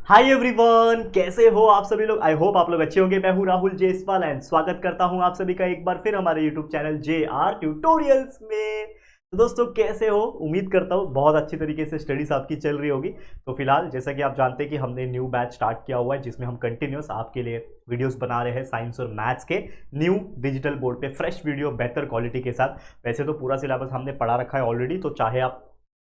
Hi everyone, कैसे हो आप सभी लोग। आई होप आप लोग अच्छे होंगे। मैं हूं राहुल जेसवाल एंड स्वागत करता हूं आप सभी का एक बार फिर हमारे यूट्यूब चैनल JR ट्यूटोरियल्स में। तो दोस्तों कैसे हो, उम्मीद करता हूं बहुत अच्छी तरीके से स्टडीज आपकी चल रही होगी। तो फिलहाल जैसा कि आप जानते हैं कि हमने न्यू बैच स्टार्ट किया हुआ है जिसमें हम कंटिन्यूस आपके लिए वीडियोस बना रहे हैं साइंस और मैथ्स के न्यू डिजिटल बोर्ड पे फ्रेश वीडियो बेहतर क्वालिटी के साथ। वैसे तो पूरा सिलेबस हमने पढ़ा रखा है ऑलरेडी, तो चाहे आप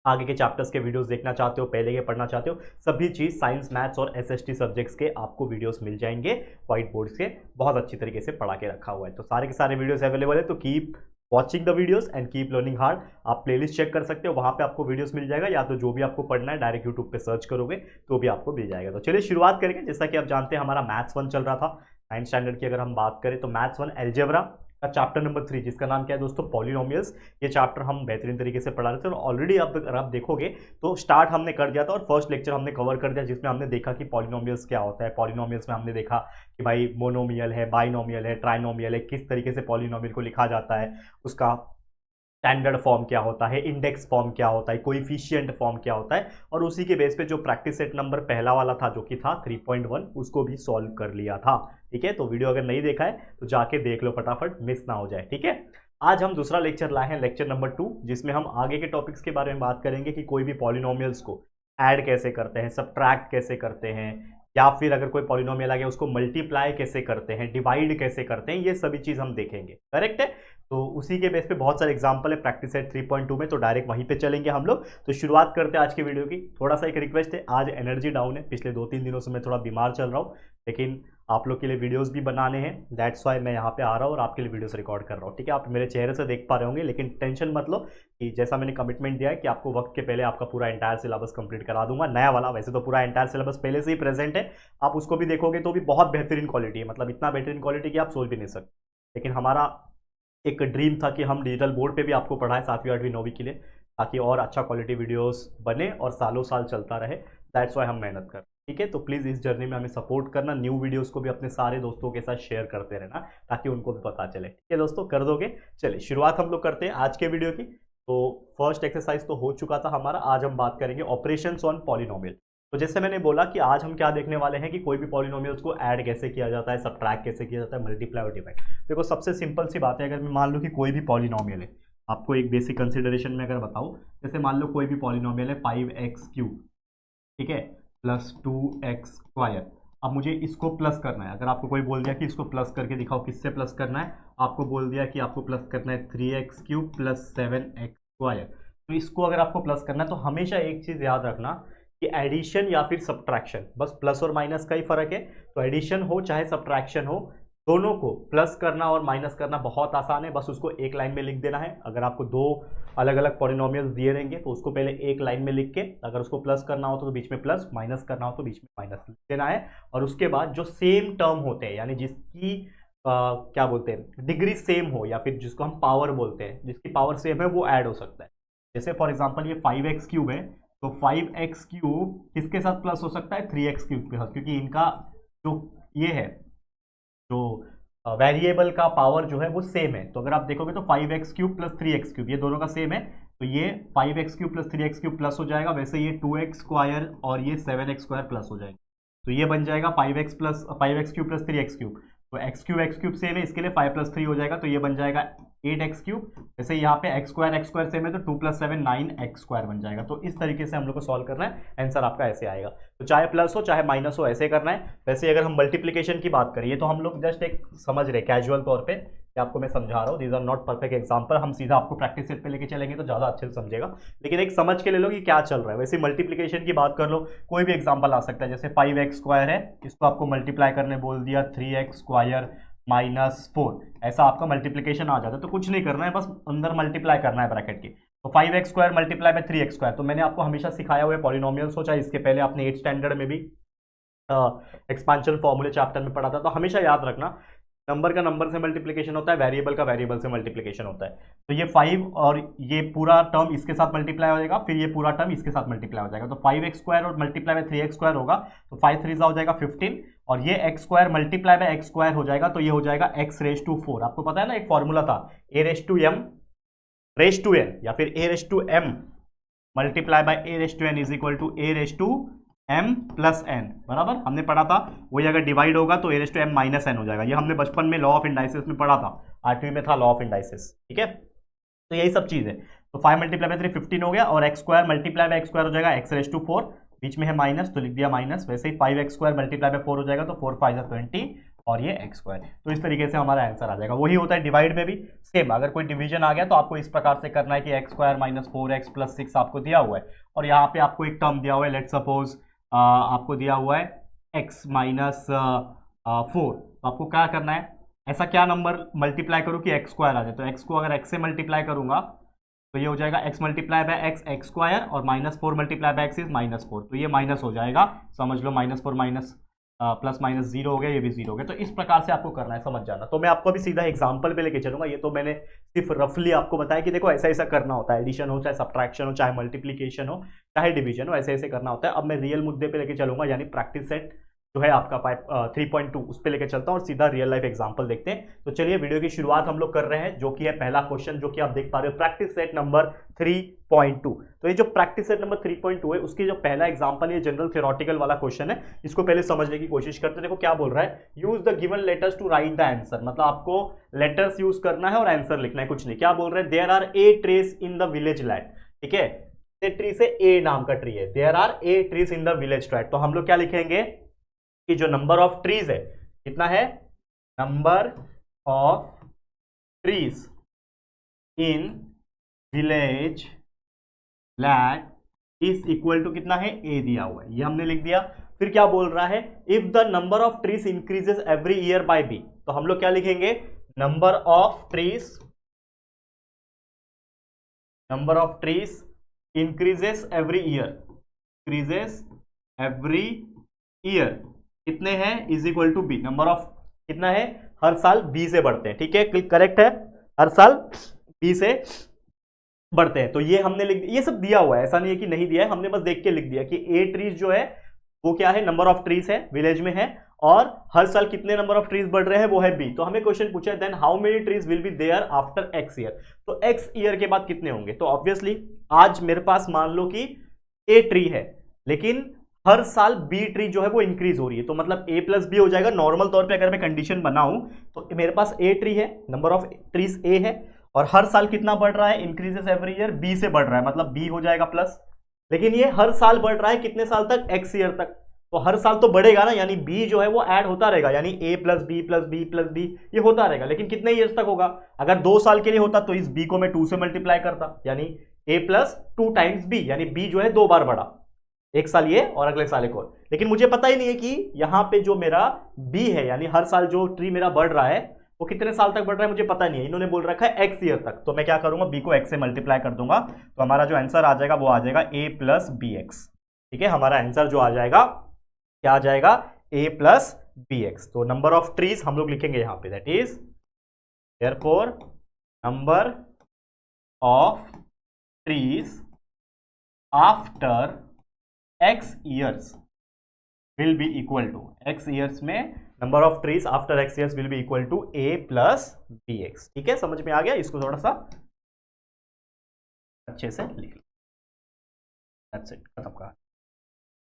आगे के चैप्टर्स के वीडियोस देखना चाहते हो, पहले के पढ़ना चाहते हो, सभी चीज़ साइंस मैथ्स और SST सब्जेक्ट्स के आपको वीडियोस मिल जाएंगे। व्हाइट बोर्ड से बहुत अच्छी तरीके से पढ़ा के रखा हुआ है, तो सारे के सारे वीडियोस अवेलेबल है। तो keep watching the videos and keep learning hard. आप प्लेलिस्ट चेक कर सकते हो, वहां पे आपको वीडियोस मिल जाएगा, या तो जो भी आपको पढ़ना है डायरेक्ट यूट्यूब पे सर्च करोगे तो भी आपको मिल जाएगा। तो चलिए शुरुआत करेंगे। जैसा कि आप जानते हैं हमारा मैथ्स 1 चल रहा था, 9th स्टैंडर्ड की अगर हम बात करें तो मैथ्स 1 एल्जेब्रा का चैप्टर नंबर 3 जिसका नाम क्या है दोस्तों, पॉलिनोमियल्स। ये चैप्टर हम बेहतरीन तरीके से पढ़ा रहे थे और ऑलरेडी अगर आप देखोगे तो स्टार्ट हमने कर दिया था और फर्स्ट लेक्चर हमने कवर कर दिया जिसमें हमने देखा कि पॉलिनोमियल्स क्या होता है। पॉलिनोमियल्स में हमने देखा कि भाई मोनोमियल है, बाइनोमियल है, ट्राइनोमियल है, किस तरीके से पॉलिनोमियल को लिखा जाता है, उसका स्टैंडर्ड फॉर्म क्या होता है, इंडेक्स फॉर्म क्या होता है, कोएफिशिएंट फॉर्म क्या होता है। और उसी के बेस पे जो प्रैक्टिस सेट नंबर पहला वाला था जो कि था 3.1, उसको भी सॉल्व कर लिया था। ठीक है, तो वीडियो अगर नहीं देखा है तो जाके देख लो फटाफट, मिस ना हो जाए। ठीक है, आज हम दूसरा लेक्चर लाए हैं, लेक्चर नंबर 2, जिसमें हम आगे के टॉपिक्स के बारे में बात करेंगे कि कोई भी पॉलिनोमियल्स को ऐड कैसे करते हैं, सब्ट्रैक्ट कैसे करते हैं, या फिर अगर कोई पॉलिनोमियल आ गया उसको मल्टीप्लाई कैसे करते हैं, डिवाइड कैसे करते हैं, ये सभी चीज हम देखेंगे। करेक्ट है, तो उसी के बेस पे बहुत सारे एग्जांपल है प्रैक्टिस सेट 3.2 में, तो डायरेक्ट वहीं पे चलेंगे हम लोग। तो शुरुआत करते हैं आज की वीडियो की। थोड़ा सा एक रिक्वेस्ट है, आज एनर्जी डाउन है, पिछले 2-3 दिनों से मैं थोड़ा बीमार चल रहा हूँ, लेकिन आप लोग के लिए वीडियोस भी बनाने हैं, दैट्स वाई मैं यहाँ पे आ रहा हूँ और आपके लिए वीडियोस रिकॉर्ड कर रहा हूँ। ठीक है, आप मेरे चेहरे से देख पा रहे होंगे, लेकिन टेंशन मत लो कि जैसा मैंने कमिटमेंट दिया है कि आपको वक्त के पहले आपका पूरा एंटायर सिलेबस कंप्लीट करा दूंगा, नया वाला। वैसे तो पूरा एंटायर सिलेबस पहले से ही प्रेजेंट है, आप उसको भी देखोगे तो भी बहुत बेहतरीन क्वालिटी है, मतलब इतना बेहतरीन क्वालिटी कि आप सोच भी नहीं सकते। लेकिन हमारा एक ड्रीम था कि हम डिजिटल बोर्ड पे भी आपको पढ़ाएं 7वीं 8वीं 9वीं के लिए, ताकि और अच्छा क्वालिटी वीडियोस बने और सालों साल चलता रहे। दैट्स वाई हम मेहनत कर। ठीक है, तो प्लीज़ इस जर्नी में हमें सपोर्ट करना, न्यू वीडियोस को भी अपने सारे दोस्तों के साथ शेयर करते रहना ताकि उनको भी पता चले। ठीक है दोस्तों, कर दोगे। चलिए शुरुआत हम लोग करते हैं आज के वीडियो की। तो फर्स्ट एक्सरसाइज तो हो चुका था हमारा, आज हम बात करेंगे ऑपरेशंस ऑन पॉलिनोमियल। तो जैसे मैंने बोला कि आज हम क्या देखने वाले हैं कि कोई भी पॉलिनोमियल्स को ऐड कैसे किया जाता है, सब्ट्रैक्ट कैसे किया जाता है, मल्टीप्लाई और डिवाइड। देखो सबसे सिंपल सी बात है, अगर मैं मान लूँ कि कोई भी पॉलिनोमियल है, आपको एक बेसिक कंसिडरेशन में अगर बताऊँ, जैसे मान लो कोई भी पॉलिनोमियल है 5x3, ठीक है, प्लस 2x²। अब मुझे इसको प्लस करना है। अगर आपको कोई बोल दिया कि इसको प्लस करके दिखाओ, किससे प्लस करना है, आपको बोल दिया कि आपको प्लस करना है 3x³ प्लस 7x²। तो इसको अगर आपको प्लस करना है तो हमेशा एक चीज़ याद रखना कि एडिशन या फिर सब्ट्रैक्शन, बस प्लस और माइनस का ही फर्क है। तो एडिशन हो चाहे सब्ट्रैक्शन हो, दोनों को प्लस करना और माइनस करना बहुत आसान है, बस उसको एक लाइन में लिख देना है। अगर आपको दो अलग अलग पॉलिनोमियल्स दिए रहेंगे तो उसको पहले एक लाइन में लिख के, अगर उसको प्लस करना हो तो बीच में प्लस, माइनस करना हो तो बीच में माइनस लिख देना है। और उसके बाद जो सेम टर्म होते हैं, यानी जिसकी क्या बोलते हैं, डिग्री सेम हो, या फिर जिसको हम पावर बोलते हैं, जिसकी पावर सेम है वो ऐड हो सकता है। जैसे फॉर एग्जाम्पल ये 5x³ है, तो 5x³ किसके साथ प्लस हो सकता है, 3x³ के साथ, क्योंकि इनका जो ये है, जो वेरिएबल का पावर जो है वो सेम है। तो अगर आप देखोगे तो 5x³ प्लस 3x³ ये दोनों का सेम है, तो ये 5x³ प्लस 3x³ प्लस हो जाएगा। वैसे ये 2x² और ये 7x² प्लस हो जाएगा, तो ये बन जाएगा 5x³ प्लस 3x³। तो x³ सेम है, इसके लिए 5 प्लस 3 हो जाएगा, तो ये बन जाएगा 8x³। जैसे यहाँ पे x² सेम है तो 2 प्लस 7 9x² बन जाएगा। तो इस तरीके से हम लोग को सॉल्व करना है, आंसर आपका ऐसे आएगा। तो चाहे प्लस हो चाहे माइनस हो, ऐसे करना है। वैसे अगर हम मल्टीप्लीकेशन की बात करें, तो हम लोग जस्ट एक समझ रहे कैजुअल तौर पे, आपको मैं समझा रहा हूँ, these are not perfect example. हम सीधा आपको प्रैक्टिस सेट पे लेके चलेंगे तो ज़्यादा अच्छे से समझेगा, लेकिन एक समझ के ले लो कि क्या चल रहा है। वैसे मल्टीप्लीकेशन की बात कर लो, कोई भी एग्जाम्पल आ सकता है। जैसे 5x² है, इसको आपको मल्टीप्लाई करने बोल दिया 3x² माइनस 4, ऐसा आपका मल्टीप्लीकेशन आ जाता है। तो कुछ नहीं करना है, बस अंदर मल्टीप्लाई करना है ब्रैकेट के। तो 5x² मल्टीप्लाई बाय 3x²। तो मैंने आपको हमेशा सिखाया हुआ है पॉलिनोमियल्स हो, चाहे इसके पहले आपने 8th स्टैंडर्ड में भी एक्सपांशन फॉर्मूले चैप्टर में पढ़ा था, तो हमेशा याद रखना नंबर का नंबर से मल्टीप्लिकेशन होता है, वेरिएबल का वेरिएबल से मल्टीप्लिकेशन होता है। तो ये 5 और ये पूरा टर्म इसके साथ मल्टीप्लाई हो जाएगा, फिर ये पूरा टर्म इसके साथ मल्टीप्लाई हो जाएगा। तो 5x² और मल्टीप्लाई बाय 3x² होगा, तो 5 3 हो जाएगा 15, और ये x² मल्टीप्लाई बाय x² हो जाएगा, तो ये हो जाएगा x⁴। आपको पता है ना, एक फॉर्मूला था a⁴m या फिर a⁴m multiply by a⁴n is equal to a⁴ m plus n, बराबर हमने पढ़ा था वही, अगर डिवाइड होगा तो a raise to m minus n हो जाएगा। ये हमने बचपन में लॉ ऑफ इंडाइसिस में पढ़ा था, 8वीं में था लॉ ऑफ इंडाइसिस, ठीक है। तो यही सब चीज़ है। तो 5 मल्टीप्लाई बाई 3 15 हो गया, और x square multiply by x square हो जाएगा एक्स रेज़ टू 4, बीच में है माइनस तो लिख दिया माइनस। वैसे ही 5 एक्स स्क्वायर मल्टीप्लाई बाई 4 हो जाएगा तो 4 5 20, और ये एक्स स्क्वायर। तो इस तरीके से हमारा आंसर आ जाएगा। वही होता है डिवाइड में भी सेम, अगर कोई डिवीजन आ गया तो आपको इस प्रकार से करना है कि x square minus 4x plus 6 आपको दिया हुआ है, और यहाँ पे आपको एक टर्म दिया हुआ है, लेट सपोज आपको दिया हुआ है x माइनस 4, तो आपको क्या करना है, ऐसा क्या नंबर मल्टीप्लाई करूँ कि एक्स स्क्वायर आ जाए। तो एक्स को अगर एक्स से मल्टीप्लाई करूंगा तो ये हो जाएगा x multiply by x x square, और minus 4 multiply by x is minus 4, तो ये माइनस हो जाएगा, समझ लो minus 4 minus plus minus zero हो गया, ये भी जीरो हो गया। तो इस प्रकार से आपको करना है, समझ जाना। तो मैं आपको अभी सीधा एग्जांपल पे लेके चलूंगा, ये तो मैंने सिर्फ रफली आपको बताया कि देखो ऐसा ऐसा करना होता है, एडिशन हो चाहे सब्ट्रैक्शन हो चाहे मल्टीप्लीकेशन हो चाहे डिवीजन हो, ऐसे ऐसे करना होता है। अब मैं रियल मुद्दे पे लेके चलूंगा, यानी प्रैक्टिस सेट जो है आपका 3.2 उस पर लेके चलता हूँ और सीधा रियल लाइफ एग्जांपल देखते हैं। तो चलिए वीडियो की शुरुआत हम लोग कर रहे हैं, जो कि है पहला क्वेश्चन, जो कि आप देख पा रहे हो प्रैक्टिस सेट नंबर 3.2। तो ये जो प्रैक्टिस सेट नंबर 3.2 है उसकी जो पहला एग्जांपल, ये जनरल थ्योरेटिकल वाला क्वेश्चन है, इसको पहले समझने की कोशिश करते हैं। देखो क्या बोल रहा है, use the given letters to write the answer, मतलब आपको लेटर्स यूज करना है और आंसर लिखना है, कुछ नहीं। क्या बोल रहे हैं, there are a trees in the village land, ठीक है, ट्री से ए नाम का ट्री है, there are a trees in the village tract. तो हम लोग क्या लिखेंगे कि जो नंबर ऑफ ट्रीज है कितना है, number of trees in village land is equal to कितना है, ए दिया हुआ है, ये हमने लिख दिया। फिर क्या बोल रहा है, if the number of trees increases every year by B, तो हम लोग क्या लिखेंगे, number of trees increases every year, increases every year कितने हैं, is equal to B, number of कितना है, हर साल बी से बढ़ते हैं, ठीक है, करेक्ट है, हर साल बी से बढ़ते हैं। तो ये हमने लिख, ये सब दिया हुआ है, ऐसा नहीं है कि नहीं दिया है, हमने बस देख के लिख दिया कि ए ट्रीज जो है वो क्या है, नंबर ऑफ ट्रीज है, विलेज में है, और हर साल कितने नंबर ऑफ ट्रीज बढ़ रहे हैं वो है बी। तो हमें क्वेश्चन पूछा है then how many trees will be there after X year, तो एक्स ईयर के बाद कितने होंगे। तो ऑब्वियसली आज मेरे पास मान लो कि ए ट्री है, लेकिन हर साल बी ट्री जो है वो इंक्रीज हो रही है, तो मतलब ए प्लस बी हो जाएगा। नॉर्मल तौर पे अगर मैं कंडीशन बनाऊं तो मेरे पास ए ट्री है, नंबर ऑफ ट्रीज ए है, और हर साल कितना बढ़ रहा है, इंक्रीजेस एवरी ईयर, बी से बढ़ रहा है, मतलब बी हो जाएगा प्लस। लेकिन ये हर साल बढ़ रहा है कितने साल तक, एक्स ईयर तक, तो हर साल तो बढ़ेगा ना, यानी बी जो है वो ऐड होता रहेगा, यानी A plus B plus B plus B ये होता रहेगा। लेकिन कितने ईयर्स तक होगा, अगर 2 साल के लिए होता तो इस बी को मैं 2 से मल्टीप्लाई करता, यानी ए प्लस 2 टाइम्स बी, यानी बी जो है 2 बार बढ़ा, एक साल ये और अगले साल एक और। लेकिन मुझे पता ही नहीं है कि यहाँ पे जो मेरा बी है, यानी हर साल जो ट्री मेरा बढ़ रहा है वो कितने साल तक बढ़ रहा है मुझे पता नहीं है, इन्होंने बोल रखा है एक्स ईयर तक। तो मैं क्या करूंगा, बी को एक्स से मल्टीप्लाई कर दूंगा, तो हमारा जो आंसर आ जाएगा वो आ जाएगा ए प्लस बी एक्स, ठीक है। हमारा आंसर जो आ जाएगा क्या आ जाएगा, ए प्लस बी एक्स। तो नंबर ऑफ ट्रीज हम लोग लिखेंगे यहाँ पे, that is therefore number of trees after x years will be equal to, x years में number of trees after x years will be equal to a plus bx, ठीक है, समझ में आ गया। इसको थोड़ा सा अच्छे से लिख लो, दैट्स इट, खत्म कहा,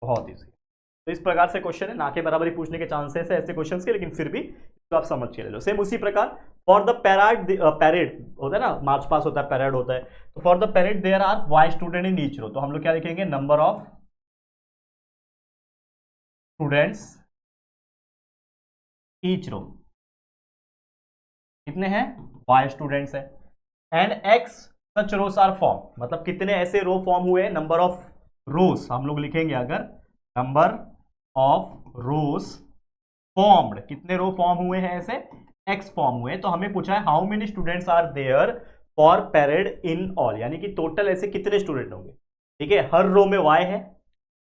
बहुत इजी। तो इस प्रकार से क्वेश्चन है, ना के बराबर ही पूछने के चांसेस है ऐसे क्वेश्चंस के, लेकिन फिर भी तो आप समझ के ले लो। सेम उसी प्रकार फॉर द पैरेड होता है ना, मार्च पास होता है, पैरेड होता है, तो for the parade there are Y student in each row, तो हम लोग क्या लिखेंगे, number of students each row, कितने हैं, y स्टूडेंट्स है, and x such rows are form, मतलब कितने ऐसे रो फॉर्म हुए, नंबर ऑफ रोज हम लोग लिखेंगे, अगर नंबर ऑफ रोज फॉर्म्ड, कितने रो फॉर्म हुए हैं ऐसे, x फॉर्म हुए। तो हमें पूछा है how many students are there for parade in all, यानी कि टोटल ऐसे कितने स्टूडेंट होंगे, ठीक है। हर रो में y है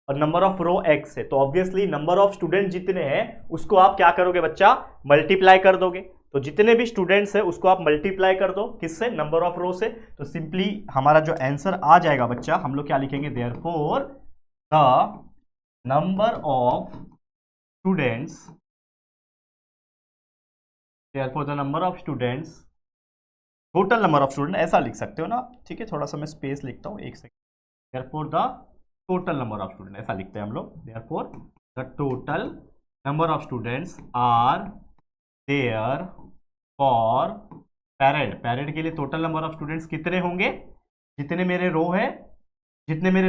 और नंबर ऑफ रो x है, तो ऑब्वियसली नंबर ऑफ स्टूडेंट जितने हैं उसको आप क्या करोगे बच्चा, मल्टीप्लाई कर दोगे। तो जितने भी स्टूडेंट्स हैं उसको आप मल्टीप्लाई कर दो, किससे, नंबर ऑफ रो से। तो सिंपली हमारा जो आंसर आ जाएगा बच्चा, हम लोग क्या लिखेंगे, therefore the number of students, therefore the number of students, total number of student ऐसा लिख सकते हो ना, ठीक है। थोड़ा सा मैं स्पेस लिखता हूँ, एक second, therefore the total number of student, ऐसा लिखते हैं हम लोग। Therefore the total number of students are there for parade. Parade के लिए टोटल नंबर ऑफ स्टूडेंट्स कितने होंगे, जितने मेरे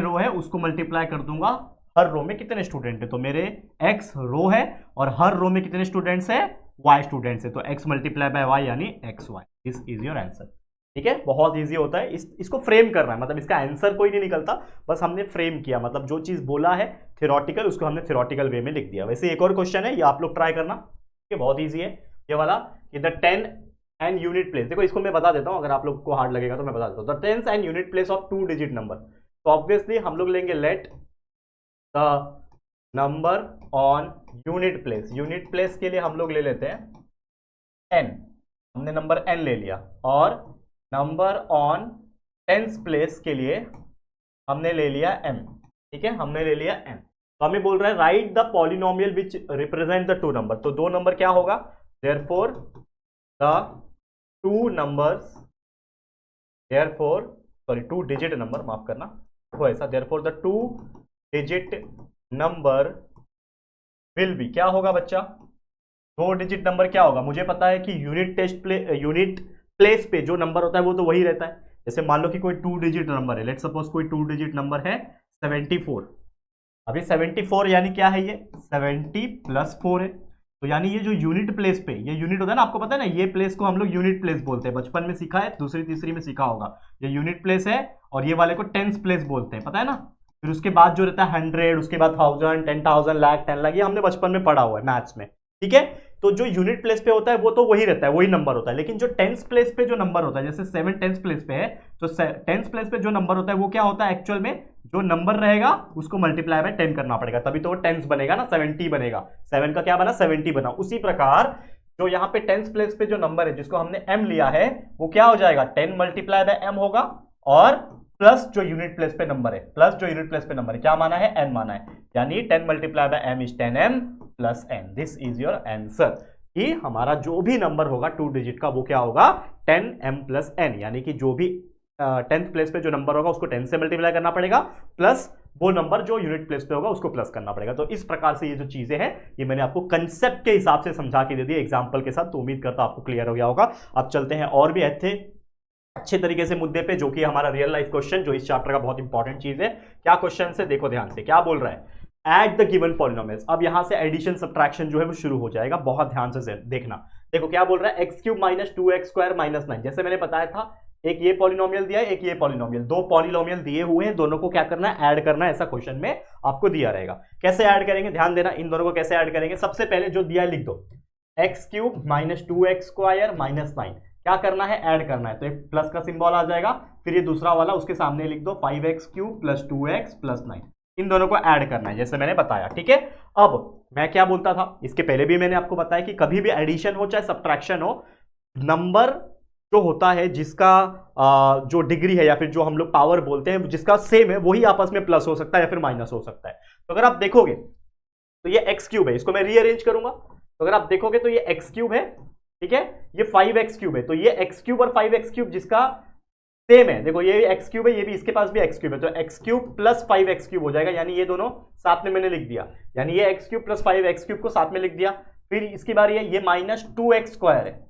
रो है उसको मल्टीप्लाई कर दूंगा हर रो में कितने स्टूडेंट है। तो मेरे x रो है और हर रो में कितने स्टूडेंट्स है, y स्टूडेंट्स है। तो x मल्टीप्लाई बाय y यानी xy। This is your answer. ठीक है, बहुत इजी होता है। इसको फ्रेम करना है, मतलब इसका आंसर कोई नहीं निकलता, बस हमने फ्रेम किया, मतलब जो चीज बोला है थ्योरेटिकल उसको हमने थ्योरेटिकल वे में लिख दिया। वैसे एक और क्वेश्चन है, ये आप लोग ट्राई करना, ये बहुत ईजी है ये वाला, कि द 10 एंड यूनिट प्लेस। देखो इसको मैं बता देता हूं, अगर आप लोग को हार्ड लगेगा तो मैं बता देता हूं। The 10 and unit place of 2 digit number. तो ऑब्वियसली हम लोग लेंगे let the number on unit place. Unit place के लिए हम लोग ले लेते हैं n, हमने नंबर n ले लिया, और नंबर ऑन टेंस प्लेस के लिए हमने ले लिया m। ठीक है, हमने ले लिया m। तो हमें बोल रहा है right the polynomial which represent the 2 number. तो 2 नंबर क्या होगा, therefore the 2 numbers, therefore sorry 2 digit number, माफ करना वो ऐसा, therefore the 2 digit number will be, क्या होगा बच्चा, 2 डिजिट नंबर क्या होगा। मुझे पता है कि यूनिट प्लेस पे जो नंबर होता है वो तो वही रहता है। जैसे मान लो कि कोई 2 डिजिट नंबर है, लेट सपोज कोई 2 डिजिट नंबर है 74। अभी 74 यानी क्या है, ये 70 प्लस 4 है। तो यानी ये जो यूनिट प्लेस पे, ये यूनिट होता है ना, आपको पता है ना, ये प्लेस को हम लोग यूनिट प्लेस बोलते हैं, बचपन में सीखा है, दूसरी तीसरी में सीखा होगा। ये यूनिट प्लेस है और ये वाले को टेंस प्लेस बोलते हैं, पता है ना। फिर उसके बाद जो रहता है 100, उसके बाद 1000, 10,000, लाख, 10 लाख, ये हमने बचपन में पढ़ा हुआ है मैथ्स में। ठीक है, तो जो यूनिट प्लेस पे होता है वो तो वही रहता है, वही नंबर होता है। लेकिन जो टेंस प्लेस पे जो नंबर होता है, जैसे 7 टेंस प्लेस पे है, तो टेंस प्लेस पे जो नंबर होता है वो क्या होता है एक्चुअल में, जो नंबर रहेगा उसको मल्टीप्लाई बाय 10 करना पड़ेगा, तभी तो वो टेंस बनेगा ना, 70 बनेगा। 7 का क्या बना, 70 बना। उसी प्रकार जो यहाँ पे टेंस प्लेस पे जो नंबर है जिसको हमने m लिया है, वो क्या हो जाएगा, 10 मल्टीप्लाई बाय m होगा, और प्लस जो यूनिट प्लेस पे नंबर है, प्लस जो यूनिट प्लेस पे नंबर है क्या माना है, n माना है, यानी 10 multiply by m is 10m plus n। This is your answer, कि हमारा जो भी नंबर होगा 2 डिजिट का वो क्या होगा, 10m प्लस n, यानी कि जो भी 10th प्लेस पे जो नंबर होगा उसको 10 से मल्टीप्लाई करना पड़ेगा, प्लस वो नंबर जो यूनिट प्लेस पे होगा उसको प्लस करना पड़ेगा। तो इस प्रकार से ये जो चीजें हैं ये मैंने आपको कंसेप्ट के हिसाब से समझा के दे दी एग्जांपल के साथ। तो उम्मीद करता हूं आपको क्लियर हो गया होगा। अब चलते हैं और भी अच्छे तरीके से मुद्दे पे, जो कि हमारा रियल लाइफ क्वेश्चन, जो इस चैप्टर का बहुत इंपॉर्टेंट चीज है। क्या क्वेश्चन से, देखो ध्यान से, क्या बोल रहा है, एड द गिवन पॉलिनोमियल्स। अब यहां से एडिशन सब्ट्रैक्शन जो है वो शुरू हो जाएगा, बहुत ध्यान से देखना। देखो क्या बोल रहा है, x cube minus 2x square minus 9। जैसे मैंने बताया था, एक ये पॉलिनोमियल दिया है, एक ये पॉलिनोमियल, 2 पॉलिनोमियल दिए हुए हैं, दोनों को क्या करना है, ऐड करना है। ऐसा क्वेश्चन में आपको दिया रहेगा। कैसे ऐड करेंगे, ध्यान देना, इन दोनों को कैसे ऐड करेंगे। सबसे पहले जो दिया है लिख दो, x cube minus 2x square minus 9, क्या करना है, ऐड करना है। तो एक प्लस का सिंबल आ जाएगा, फिर ये दूसरा वाला उसके सामने लिख दो, 5x cube plus 2x plus 9। इन दोनों को ऐड करना है, जैसे मैंने बताया। ठीक है, अब मैं क्या बोलता था, इसके पहले भी मैंने आपको बताया कि कभी भी एडिशन हो चाहे सब्ट्रैक्शन हो, नंबर जो होता है जिसका जो डिग्री है या फिर जो हम लोग पावर बोलते हैं जिसका सेम है, वही आपस में प्लस हो सकता है या फिर माइनस हो सकता है। तो अगर आप देखोगे तो ये एक्स क्यूब है, इसको मैं रीअरेंज करूंगा, तो अगर आप देखोगे तो ये एक्स क्यूब है, ठीक है, ये 5x क्यूब है। तो ये एक्स क्यूब और 5x क्यूब जिसका सेम है, देखो ये एक्स क्यूब है, ये भी इसके पास भी एक्स क्यूब है, तो x cube plus 5x cube हो जाएगा, यानी ये दोनों साथ में मैंने लिख दिया, यानी ये x cube plus 5x cube को साथ में लिख दिया। फिर इसकी बारी है, ये माइनस 2x स्क्वायर है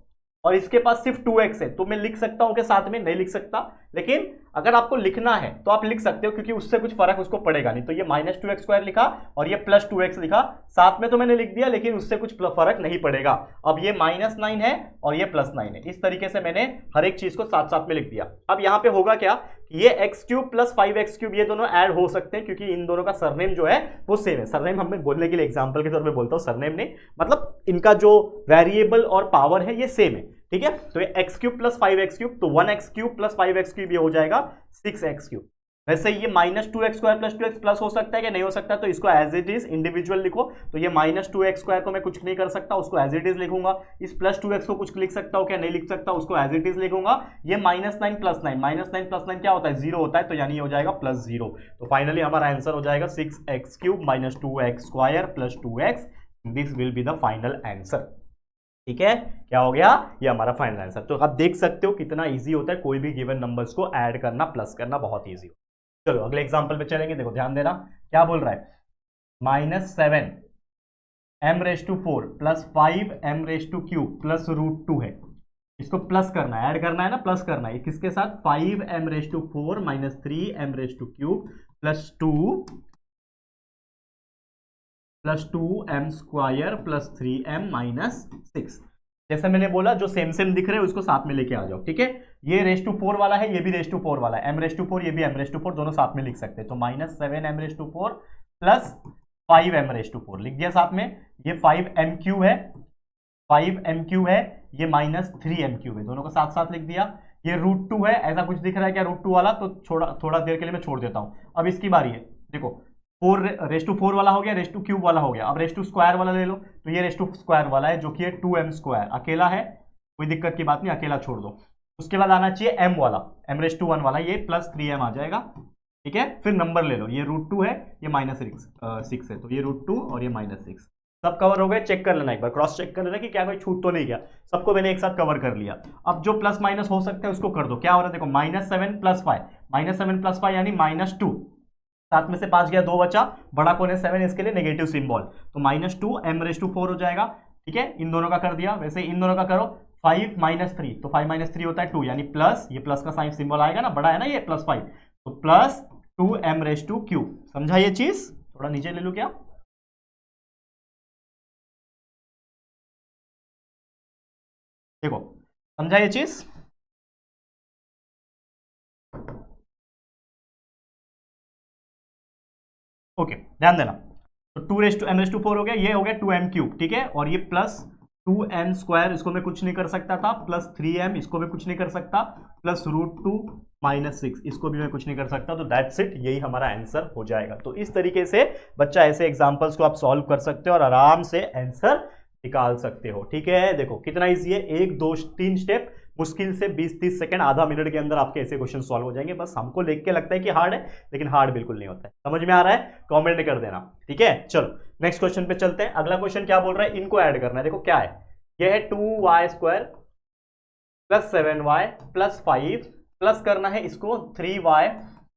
और इसके पास सिर्फ 2x है, तो मैं लिख सकता हूं कि साथ में, नहीं लिख सकता, लेकिन अगर आपको लिखना है तो आप लिख सकते हो, क्योंकि उससे कुछ फर्क उसको पड़ेगा नहीं। तो ये माइनस 2x स्क्वायर लिखा और ये प्लस 2x लिखा, साथ में तो मैंने लिख दिया, लेकिन उससे कुछ फर्क नहीं पड़ेगा। अब ये माइनस 9 है और ये प्लस 9 है, इस तरीके से मैंने हर एक चीज को साथ साथ में लिख दिया। अब यहाँ पे होगा क्या, ये x cube plus 5x cube ये दोनों ऐड हो सकते हैं, क्योंकि इन दोनों का सरनेम जो है वो सेम है। सरनेम हमें बोलने के लिए एग्जाम्पल के तौर पर बोलता हूँ, सरनेम नहीं, मतलब इनका जो वेरिएबल और पावर है ये सेम है। ठीक है, तो ये x cube plus 5x cube, तो 1x cube plus 5x cube ये हो जाएगा 6x क्यूब। वैसे ये minus 2x square plus 2x plus हो सकता है कि नहीं हो सकता, तो इसको एज इट इज इंडिविजुअल लिखो। तो ये माइनस 2x स्क्वायर को मैं कुछ नहीं कर सकता, उसको एज इट इज लिखूंगा। इस प्लस 2x को कुछ लिख सकता हूं क्या, नहीं लिख सकता, उसको एज इट इज लिखूंगा। ये माइनस 9 प्लस 9, माइनस 9 प्लस 9 क्या होता है, 0 होता है, तो यानी हो जाएगा प्लस 0। तो फाइनली हमारा आंसर हो जाएगा 6x cube minus 2x square plus 2x। This will be the final answer. ठीक है, क्या हो गया, ये हमारा फाइनल आंसर। तो आप देख सकते हो कितना इजी होता है कोई भी गिवन नंबर्स को ऐड करना, प्लस करना, बहुत इजी होता है। चलो अगले एग्जाम्पल पे चलेंगे। देखो ध्यान देना क्या बोल रहा है, -7 m⁴ प्लस 5 m³ प्लस √2 है। इसको प्लस करना है, ऐड करना है ना, प्लस करना है। किसके साथ, 5 m⁴ minus 3 m³ plus 2m² plus 3m minus 6। जैसे मैंने बोला जो सेम सेम दिख रहे हैं उसको साथ में लेके आ जाओ, ठीक है। ये ⁴ वाला है, ये भी ⁴ वाला है, m⁴ ये भी m⁴ दोनों साथ में लिख सकते हैं। तो -7 m⁴ प्लस 5 m⁴ लिख दिया साथ में। ये 5m³ है, 5m³ है, ये -3 m³ है, दोनों को साथ साथ लिख दिया। ये √2 है, ऐसा कुछ दिख रहा है क्या √2 वाला, तो थोड़ा देर के लिए मैं छोड़ देता हूं। अब इसकी बारी है, देखो 4 वाला हो गया, ⁵ वाला हो गया। अब ⁵² वाला ले लो, तो ये ⁵² वाला है जो कि है 2m², अकेला है, कोई दिक्कत की बात नहीं, अकेला छोड़ दो। उसके बाद आना चाहिए m वाला, m⁴ वाला, ये प्लस 3m आ जाएगा, ठीक है। फिर नंबर ले लो, ये √2 है, ये -6 है, तो ये √2 और ये -6 सब कवर हो गए। चेक कर लेना, एक बार क्रॉस चेक कर लेना कि क्या कोई छूट तो नहीं गया। सबको मैंने एक साथ कवर कर लिया। अब जो प्लस माइनस हो सकते हैं उसको कर दो। क्या हो रहा है देखो, -7 प्लस 5 यानी -2, 7 में से 5 गया, 2 बचा, बड़ा कौन है 7, इसके लिए नेगेटिव सिंबल, तो -2 m⁴ हो जाएगा, ठीक है। इन दोनों का कर दिया, वैसे इन दोनों का करो। 5 - 3, तो 5 - 3 होता है 2, यानी प्लस, ये प्लस का साइन सिंबल आएगा ना, बड़ा है ना ये +5, तो प्लस 2m⁵, समझा ये चीज। थोड़ा नीचे ले लू क्या, देखो समझा ये चीज। ओके ध्यान देना, तो 2m⁴ हो गया, ये हो गया 2m³, ठीक है। और ये प्लस 2m², इसको मैं कुछ नहीं कर सकता था, प्लस 3m, इसको मैं कुछ नहीं कर सकता, प्लस √2 माइनस 6, इसको भी मैं कुछ नहीं कर सकता। तो दैट्स इट, यही हमारा आंसर हो जाएगा। तो इस तरीके से बच्चा ऐसे एग्जांपल्स को आप सॉल्व कर सकते हो और आराम से आंसर निकाल सकते हो, ठीक है। देखो कितना इजी है, 1 2 3 स्टेप, मुश्किल से 20-30 सेकंड, आधा मिनट के अंदर आपके ऐसे क्वेश्चन सॉल्व हो जाएंगे। बस हमको देख के लगता है कि हार्ड है, लेकिन हार्ड बिल्कुल नहीं होता है। समझ में आ रहा है, कमेंट कर देना, ठीक है। चलो नेक्स्ट क्वेश्चन पे चलते हैं। अगला क्वेश्चन क्या बोल रहा है, इनको ऐड करना है। देखो क्या है, यह है 2y² plus 7y plus 5, plus करना है इसको 3y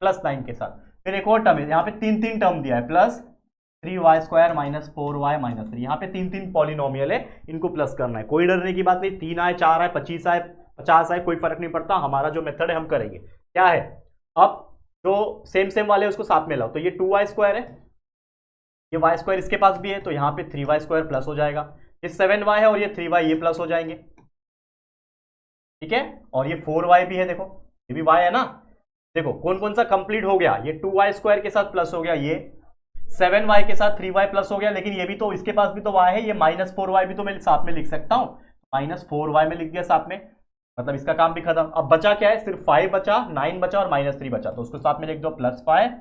प्लस 9 के साथ। फिर एक और टर्म है, यहाँ पे 3 टर्म दिया है, plus 3y² minus 4y minus 3, यहाँ पे 3 पॉलिनोमियल है, इनको प्लस करना है। कोई डरने की बात नहीं, 3 आए, 4 आए, 25 आए, 50 आए, कोई फर्क नहीं पड़ता। हमारा जो मेथड है हम करेंगे। क्या है, अब जो सेम सेम वाले उसको साथ में लाओ, तो ये 2y² है, ये y² इसके पास भी है, तो यहाँ पे 3y² प्लस हो जाएगा। ये 7y है और ये 3y, ये प्लस हो जाएंगे, ठीक है। और ये 4y भी है, देखो ये भी y है ना। देखो कौन कौन सा कंप्लीट हो गया, ये 2y² के साथ प्लस हो गया, ये 7y के साथ 3y प्लस हो गया, लेकिन ये भी तो, इसके पास भी तो y है, ये -4y भी तो मैं साथ में लिख सकता हूं, -4y में लिख दिया साथ में, मतलब इसका काम भी खत्म। अब बचा क्या है, सिर्फ 5 बचा, 9 बचा और -3 बचा, तो उसको साथ में लिख दो, +5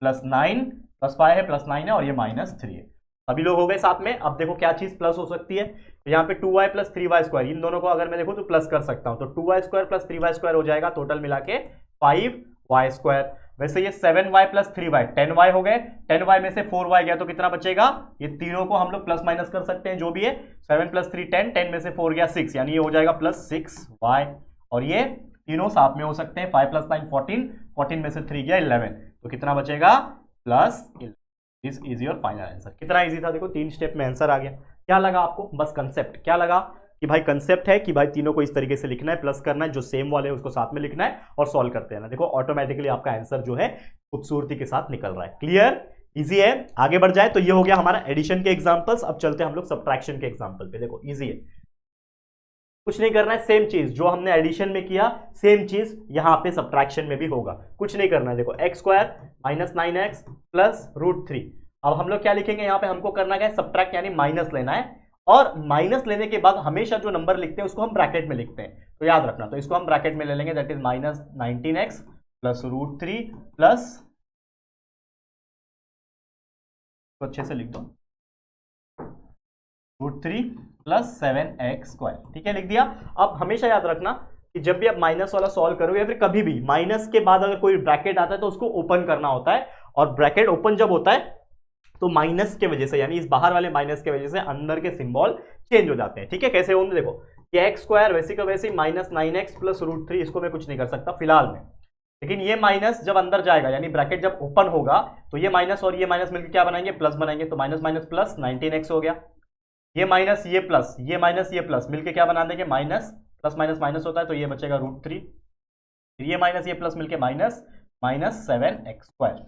+ 9, +5 है, +9 है और ये -3 है। सभी लोग हो गए साथ में। अब देखो क्या चीज प्लस हो सकती है, तो यहाँ पे 2y + 3y², इन दोनों को अगर मैं देखूं तो प्लस कर सकता हूं, तो 2y² + 3y² हो जाएगा, टोटल मिला के 5y²। वैसे ये 7y + 3y 10y हो गए, 10y में से 4y गया तो कितना बचेगा, ये तीनों को हम लोग प्लस माइनस कर सकते हैं, जो भी है 7 + 3 10, 10 में से 4 गया 6, यानी ये हो जाएगा +6y। और ये तीनों साथ में हो सकते हैं, 5 + 9 14, 14 में से 3 गया 11, तो कितना बचेगा +11। This is your final answer. कितना इजी था, देखो 3 स्टेप में आंसर आ गया। क्या लगा आपको, बस कंसेप्ट क्या लगा कि भाई कंसेप्ट है कि भाई तीनों को इस तरीके से लिखना है, प्लस करना है, जो सेम वाले है उसको साथ में लिखना है और सॉल्व करते हैं ना। देखो ऑटोमेटिकली आपका आंसर जो है खूबसूरती के साथ निकल रहा है। क्लियर, इजी है। आगे बढ़ जाए तो ये हो गया हमारा एडिशन के एग्जांपल्स। अब चलते हैं हम लोग सब्ट्रैक्शन के एग्जांपल पे। देखो इजी है, कुछ नहीं करना है, सेम चीज जो हमने एडिशन में किया सेम चीज यहां पे सब्ट्रैक्शन में भी होगा। कुछ नहीं करना है, देखो x² - 9x + √3। अब हम लोग क्या लिखेंगे, यहाँ पे हमको करना क्या है, सब्ट्रैक्ट यानी माइनस लेना है, और माइनस लेने के बाद हमेशा जो नंबर लिखते हैं उसको हम ब्रैकेट में लिखते हैं, तो याद रखना। तो इसको हम ब्रैकेट में ले लेंगे, दैट इज -19x + √3 प्लस, तो अच्छे से लिख दो, √3 + 7x², ठीक है, लिख दिया। अब हमेशा याद रखना कि जब भी आप माइनस वाला सॉल्व करोगे या फिर कभी भी माइनस के बाद अगर कोई ब्रैकेट आता है तो उसको ओपन करना होता है, और ब्रैकेट ओपन जब होता है तो माइनस के वजह से, यानी इस बाहर वाले माइनस के वजह से अंदर के सिंबल चेंज हो जाते हैं, ठीक है। कैसे होंगे, देखो ये x² वैसे का वैसे -9x + √3, इसको मैं कुछ नहीं कर सकता फिलहाल में, लेकिन ये माइनस जब अंदर जाएगा यानी ब्रैकेट जब ओपन होगा तो ये माइनस और ये माइनस मिलकर क्या बनाएंगे, प्लस बनाएंगे। तो माइनस माइनस प्लस 19x हो गया। ये माइनस ये प्लस, ये माइनस ये प्लस मिलके क्या बना देंगे, माइनस। प्लस माइनस माइनस होता है तो ये बचेगा √3। ये माइनस ये प्लस मिलके माइनस माइनस 7x²।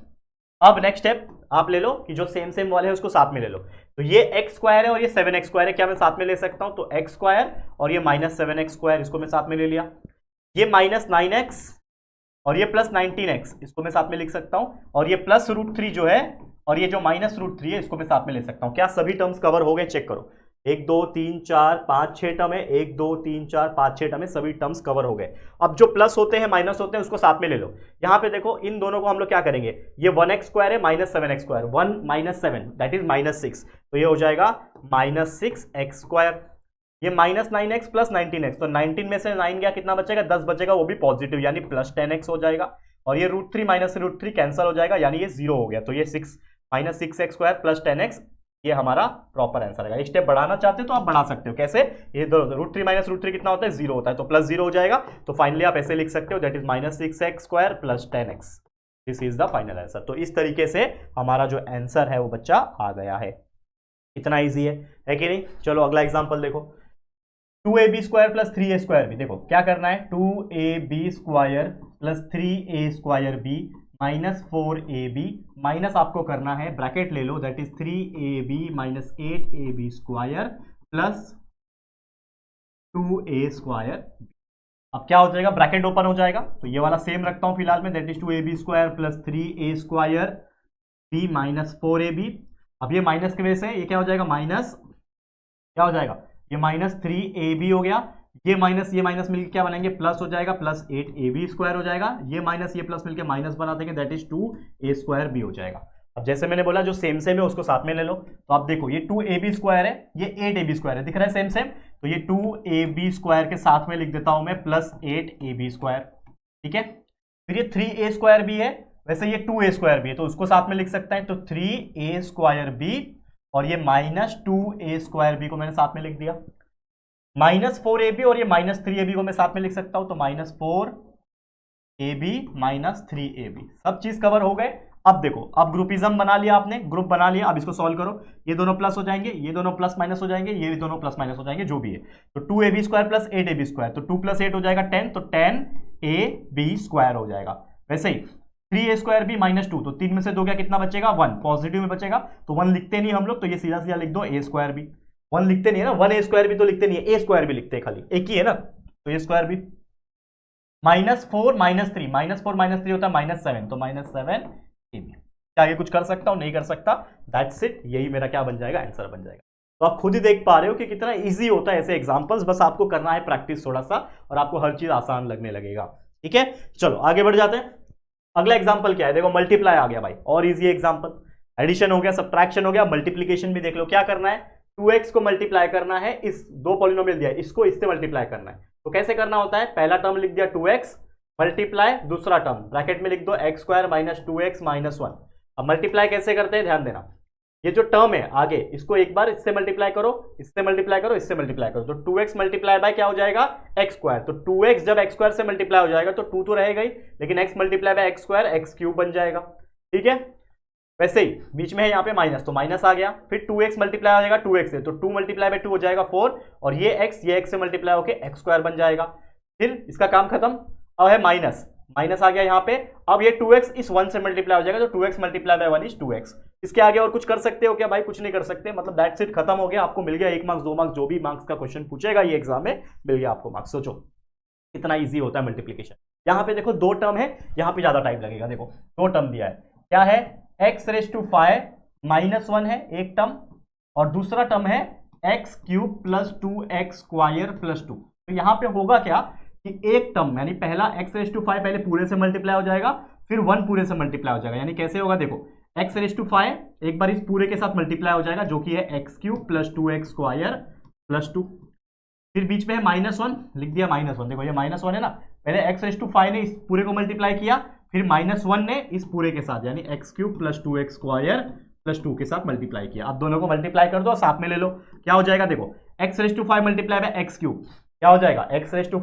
अब नेक्स्ट स्टेप आप ले लो कि जो सेम सेम वाले है उसको साथ में ले लो। तो ये x² है और ये 7x² है, क्या मैं साथ में ले सकता हूं, तो x² और ये माइनस 7x² इसको मैं साथ में ले लिया। ये माइनस 9x और ये प्लस 19x इसको मैं साथ में लिख सकता हूं, और ये प्लस √3 जो है और ये जो माइनस √3 है इसको मैं साथ में ले सकता हूं। क्या सभी टर्म्स कवर हो गए, चेक करो। 1 2 3 4 5 6 टर्म है, 1 2 3 4 5 6 टर्म है, सभी टर्म्स कवर हो गए। अब जो प्लस होते हैं माइनस होते हैं उसको साथ में ले लो। यहां पे देखो इन दोनों को हम लोग क्या करेंगे, ये 1x² है minus 7x², 1 minus 7 that is minus 6, तो ये हो जाएगा माइनस 6x²। ये माइनस 9x प्लस 19x, तो 19 में से 9 गया, कितना बचेगा, 10 बचेगा, वो भी पॉजिटिव यानी प्लस 10x हो जाएगा। और ये √3 माइनस √3 कैंसिल हो जाएगा यानी ये 0 हो गया। तो ये 6 माइनस 6x² प्लस 10x ये हमारा प्रॉपर आंसर है। एक स्टेप बढ़ाना चाहते हो तो आप बढ़ा सकते हो, कैसे, ये √3 माइनस √3 कितना होता है, 0 होता है, तो प्लस 0 हो जाएगा। तो फाइनली आप ऐसे लिख सकते हो that is minus 6x² plus 10x, this is the final answer. तो इस तरीके से हमारा जो आंसर है वो बच्चा आ गया है। इतना ईजी है कि नहीं। चलो अगला एग्जाम्पल देखो, 2ab² प्लस 3a² भी। देखो क्या करना है, 2ab² plus 3a² minus 4ab minus आपको करना है, ब्रैकेट ले लो, that is 3ab minus 8ab² plus 2a²। अब क्या हो जाएगा, ब्रैकेट ओपन हो जाएगा, तो ये वाला सेम रखता हूं फिलहाल में, that is 2ab² plus 3a² b minus 4ab। अब ये माइनस की वजह से ये क्या हो जाएगा, माइनस क्या हो जाएगा, ये माइनस 3ab हो गया। ये माइनस मिलकर क्या बनाएंगे, प्लस हो जाएगा, प्लस 8ab² हो जाएगा। ये माइनस ये प्लस मिलकर माइनस बना देंगे, दैट इज 2a² हो जाएगा। अब जैसे मैंने बोला जो सेम सेम है उसको साथ में ले लो। तो आप देखो ये 2ab² है, ये 8ab² है, दिख रहा है सेम सेम, तो ये 2ab² के साथ में लिख देता हूं मैं प्लस 8ab², ठीक है। फिर ये 3a² भी है, वैसे ये 2a² भी है, तो उसको साथ में लिख सकता है, तो 3a² और ये माइनस 2a² को मैंने साथ में लिख दिया। माइनस 4ab और ये माइनस 3ab को मैं साथ में लिख सकता हूं, तो माइनस 4ab माइनस 3ab, सब चीज कवर हो गए। अब देखो, अब ग्रुपिज्म बना लिया आपने, ग्रुप बना लिया, अब इसको सॉल्व करो। ये दोनों प्लस हो जाएंगे, ये दोनों प्लस माइनस हो जाएंगे, ये दोनों प्लस माइनस हो जाएंगे, जो भी है। तो 2ab² प्लस 8ab², तो 2 प्लस 8 हो जाएगा 10, तो 10ab² हो जाएगा। वैसे ही 3a² माइनस 2, तो 3 में से 2 गया, कितना बचेगा, 1 पॉजिटिव में बचेगा, तो 1 लिखते नहीं हम लोग, तो ये सीधा सीधा लिख दो a², 1 लिखते नहीं है ना, 1a² भी तो लिखते नहीं है, a² भी लिखते हैं, खाली एक ही है ना, तो a² minus 4 minus 3, minus 4 minus 3 होता है माइनस 7, तो माइनस 7ab। क्या ये कुछ कर सकता हूं, नहीं कर सकता, दैट्स इट, यही मेरा क्या बन जाएगा, आंसर बन जाएगा। तो आप खुद ही देख पा रहे हो कि कितना इजी होता है ऐसे एग्जांपल्स, बस आपको करना है प्रैक्टिस थोड़ा सा और आपको हर चीज आसान लगने लगेगा, ठीक है। चलो आगे बढ़ जाते हैं। अगला एग्जांपल क्या है, देखो मल्टीप्लाई आ गया भाई, और इजी एग्जांपल, एडिशन हो गया, सबट्रैक्शन हो गया, मल्टीप्लीकेशन भी देख लो। क्या करना है, 2x को मल्टीप्लाई करना है, इस दो पॉलिनोमियल दिया है इसको इससे मल्टीप्लाई करना है। तो कैसे करना होता है, पहला टर्म लिख दिया 2x मल्टीप्लाई दूसरा टर्म, ब्रैकेट में लिख दो x² माइनस 2x माइनस 1। अब मल्टीप्लाई कैसे करते हैं, ध्यान देना, ये जो टर्म है आगे इसको एक बार इससे मल्टीप्लाई करो, इससे मल्टीप्लाई करो, इससे मल्टीप्लाई करो, तो 2x मल्टीप्लाई बाय क्या हो जाएगा, x²। तो 2x जब x² से मल्टीप्लाई हो जाएगा तो 2 तो रहेगा ही, लेकिन x multiply by x² x³ बन जाएगा, ठीक है। वैसे ही बीच में है यहाँ पे माइनस, तो माइनस आ गया, फिर 2x मल्टीप्लाई हो जाएगा 2x से, तो 2 मल्टीप्लाई बाय 2 हो जाएगा 4, और ये x से मल्टीप्लाई होकर x² बन जाएगा। फिर इसका काम खत्म, अब है माइनस, माइनस आ गया यहाँ पे, अब ये 2x इस 1 से मल्टीप्लाई हो जाएगा, तो 2x multiply by 1 is 2x। इसके आगे और कुछ कर सकते हो क्या भाई, कुछ नहीं कर सकते, मतलब दैट्स इट, खत्म हो गया, आपको मिल गया 1 मार्क्स 2 मार्क्स, जो भी मार्क्स का क्वेश्चन पूछेगा ये एग्जाम में, मिल गया आपको मार्क्स। सोचो कितना ईजी होता है मल्टीप्लीकेशन। यहाँ पे देखो 2 टर्म है, यहाँ पे ज्यादा टाइम लगेगा, देखो 2 टर्म दिया है, क्या है, x⁵ माइनस 1 है एक टर्म, और दूसरा टर्म है x³ प्लस 2x² प्लस 2। तो यहाँ पे होगा क्या कि एक टर्म यानी पहला x⁵ पहले पूरे से मल्टीप्लाई हो जाएगा, फिर 1 पूरे से मल्टीप्लाई हो जाएगा, यानी कैसे होगा, देखो x⁵ एक बार इस पूरे के साथ मल्टीप्लाई हो जाएगा जो कि है x³ प्लस 2x² प्लस 2, फिर बीच में है -1, लिख दिया -1, देखो ये -1 है ना, पहले x⁵ ने इस पूरे को मल्टीप्लाई किया, फिर -1 ने इस पूरे के साथ यानी x³ प्लस 2x² प्लस 2 के साथ मल्टीप्लाई किया। अब दोनों को मल्टीप्लाई कर दो और साथ में ले लो, क्या हो जाएगा, देखो x⁵ मल्टीप्लाई बाय x³ क्या हो जाएगा x⁵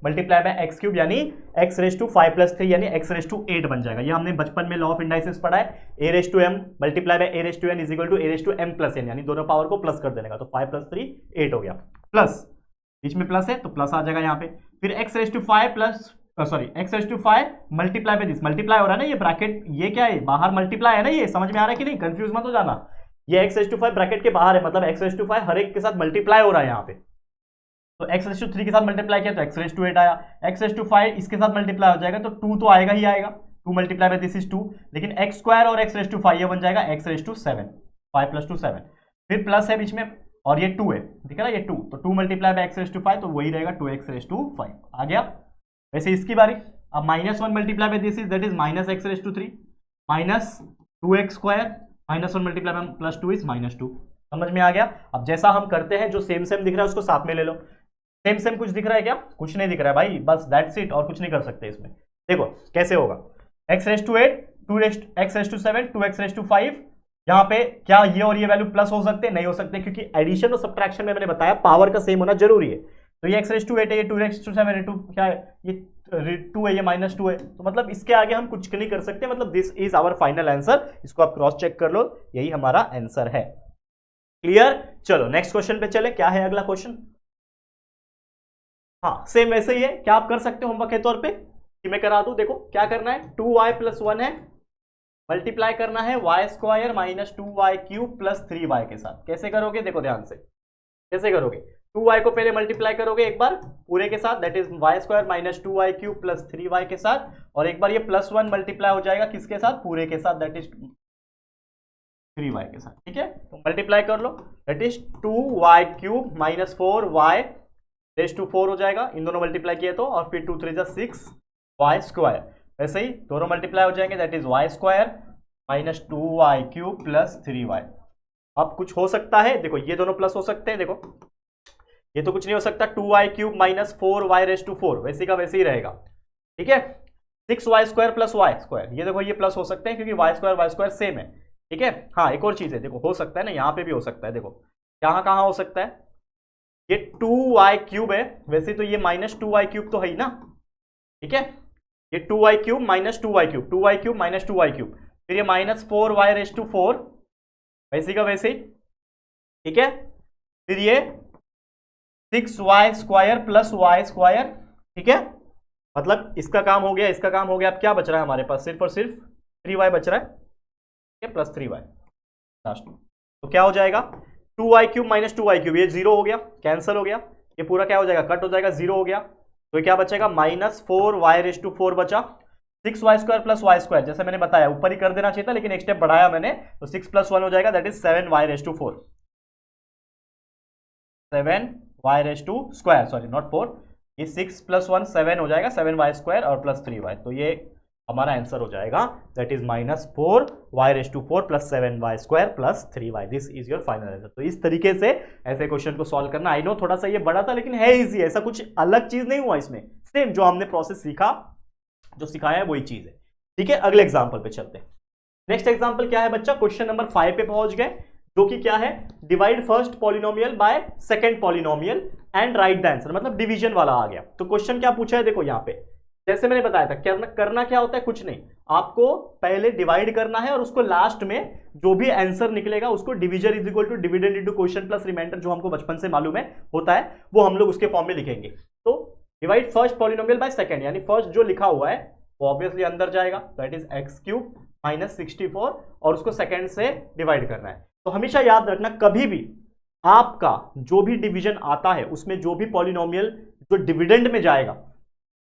multiply by x cube यानी x⁵ यानी x⁸ बन जाएगा। ये हमने बचपन में लॉ ऑफ इंडाइसिस पढ़ा है, a⁻m multiply by a⁻n is equal to a⁻m plus n, यानी दोनों पावर को प्लस कर देने का। तो 5 + 3 8 हो गया, प्लस बीच में प्लस है तो प्लस आ जाएगा यहाँ पे। फिर x⁵ multiply by this, multiply हो रहा है ना ये ब्रैकेट, ये क्या है बाहर मल्टीप्लाई है ना, ये समझ में आ रहा है कि नहीं, कंफ्यूज मत हो जाना। ये x⁵ ब्रैकेट के बाहर है, मतलब x⁵ हर एक के साथ मल्टीप्लाई हो रहा है यहाँ पे। तो x⁵ के साथ मल्टीप्लाई किया तो x⁵ आया, x⁵ इसके साथ मल्टीप्लाई हो जाएगा तो 2 तो आएगा ही आएगा, 2 मल्टीप्लाई बाय दिस इज 2, लेकिन x² और x⁵ ये बन जाएगा x⁵7, 5 + 2 7, फिर प्लस है बीच में और ये 2 है, दिख रहा है ये 2, तो 2 मल्टीप्लाई बाय x⁵ तो वही रहेगा 2x⁵5 आ गया। वैसे इसकी बारी, अब -1 multiply by this is that is -x⁵3 minus 2x² -1 multiply by +2 is -2, समझ में आ गया। अब जैसा हम करते हैं, जो सेम दिख रहा है उसको साथ में ले लो। सेम कुछ दिख रहा है क्या? कुछ नहीं दिख रहा है भाई, बस दैट्स इट, और कुछ नहीं कर सकते इसमें। देखो कैसे होगा, x⁵8 2x⁵7 2x⁵5, यहाँ पे क्या ये और ये वैल्यू प्लस हो सकते हैं? नहीं हो सकते, क्योंकि एडिशन और सब्ट्रैक्शन में मैंने बताया पावर का सेम होना जरूरी है। तो ये x⁵8 है, ये 2x⁵7 है, 2 क्या है, ये 2 है, ये -2 है, तो मतलब इसके आगे हम कुछ नहीं कर सकते, मतलब this is our final answer. इसको आप क्रॉस चेक कर लो, यही हमारा आंसर है। क्लियर? चलो नेक्स्ट क्वेश्चन पे चले। क्या है अगला क्वेश्चन? हाँ सेम वैसे ही है, क्या आप कर सकते हो होमवर्क के तौर पे कि मैं करा दूं? देखो क्या करना है, 2y + 1 है, मल्टीप्लाई करना है y² - 2y³ + 3y के साथ। कैसे करोगे? देखो ध्यान से कैसे करोगे, 2y को पहले मल्टीप्लाई करोगे एक बार पूरे के साथ, that is y² - 2y³ + 3y के साथ, और एक बार ये +1 मल्टीप्लाई हो जाएगा किसके साथ? पूरे के साथ, दैट इज 3y के साथ। ठीक है, तो मल्टीप्लाई कर लो, दैट इज 2y³ - 4y⁴ हो जाएगा, इन दोनों मल्टीप्लाई किए तो, और फिर 2 3 जा 6y², वैसे ही दोनों मल्टीप्लाई हो जाएंगे, that is y² - 2y³ + 3y। अब कुछ हो सकता है, देखो ये दोनों प्लस हो सकते हैं, देखो ये तो कुछ नहीं हो सकता, 2y³ - 4y⁴ वैसे का वैसे ही रहेगा। ठीक है, 6y² + y², ये देखो ये प्लस हो सकते हैं क्योंकि y² सेम है। ठीक है, हाँ एक और चीज है, देखो हो सकता है ना, यहाँ पे भी हो सकता है, देखो कहाँ हो सकता है, ये 2y³ है, वैसे तो ये -2y³ तो है ही ना। ठीक है, ये 2y³ - 2y³, 2y³ - 2y³, फिर ये -4y⁴ वैसे का वैसे ही। ठीक है, फिर ये 6y² + y²। ठीक है, मतलब इसका काम हो गया, इसका काम हो गया, अब क्या बच रहा है हमारे पास? सिर्फ और सिर्फ 3y बच रहा है, ठीक है, + 3y लास्ट में। तो क्या हो जाएगा, 2y³ - 2y³, ये 0 हो गया, कैंसिल हो गया, ये पूरा क्या हो जाएगा, कट हो जाएगा, 0 हो गया, तो ये क्या बचेगा, -4y⁴ बचा, 6y² + y², जैसे मैंने बताया ऊपर ही कर देना चाहिए था, लेकिन एक स्टेप बढ़ाया मैंने, तो 6 + 1 हो जाएगा, that is 7y⁴, 7y⁴, sorry not 4, ये 6 + 1 7 हो जाएगा, 7y² और + 3y, तो ये हमारा आंसर हो जाएगा, that is -4y⁴ + 7y² + 3y। This is your final answer. तो इस तरीके से ऐसे क्वेश्चन को सॉल्व करना, आई नो थोड़ा सा ये बड़ा था लेकिन है इजी, ऐसा कुछ अलग चीज नहीं हुआ इसमें, सेम जो हमने प्रोसेस सीखा, जो सिखाया है वही चीज है। ठीक है, अगले एग्जाम्पल पे चलते हैं। नेक्स्ट एग्जाम्पल क्या है बच्चा, क्वेश्चन नंबर 5 पे पहुंच गए, जो कि क्या है, divide first polynomial by second polynomial and right the answer, मतलब डिवीजन वाला आ गया। तो क्वेश्चन क्या पूछा है, देखो यहाँ पे जैसे मैंने बताया था, करना क्या होता है, कुछ नहीं, आपको पहले डिवाइड करना है और उसको लास्ट में जो भी आंसर निकलेगा उसको division is equal to dividend into quotient plus remainder, जो हमको बचपन से मालूम है होता है, वो हम लोग उसके फॉर्म में लिखेंगे। तो divide first polynomial by second, यानी फर्स्ट जो लिखा हुआ है वो ऑब्वियसली अंदर जाएगा, दैट इज x³ - 64, और उसको सेकंड से डिवाइड करना है। तो हमेशा याद रखना, कभी भी आपका जो भी डिवीजन आता है उसमें जो भी पॉलिनोमियल जो डिविडेंड में जाएगा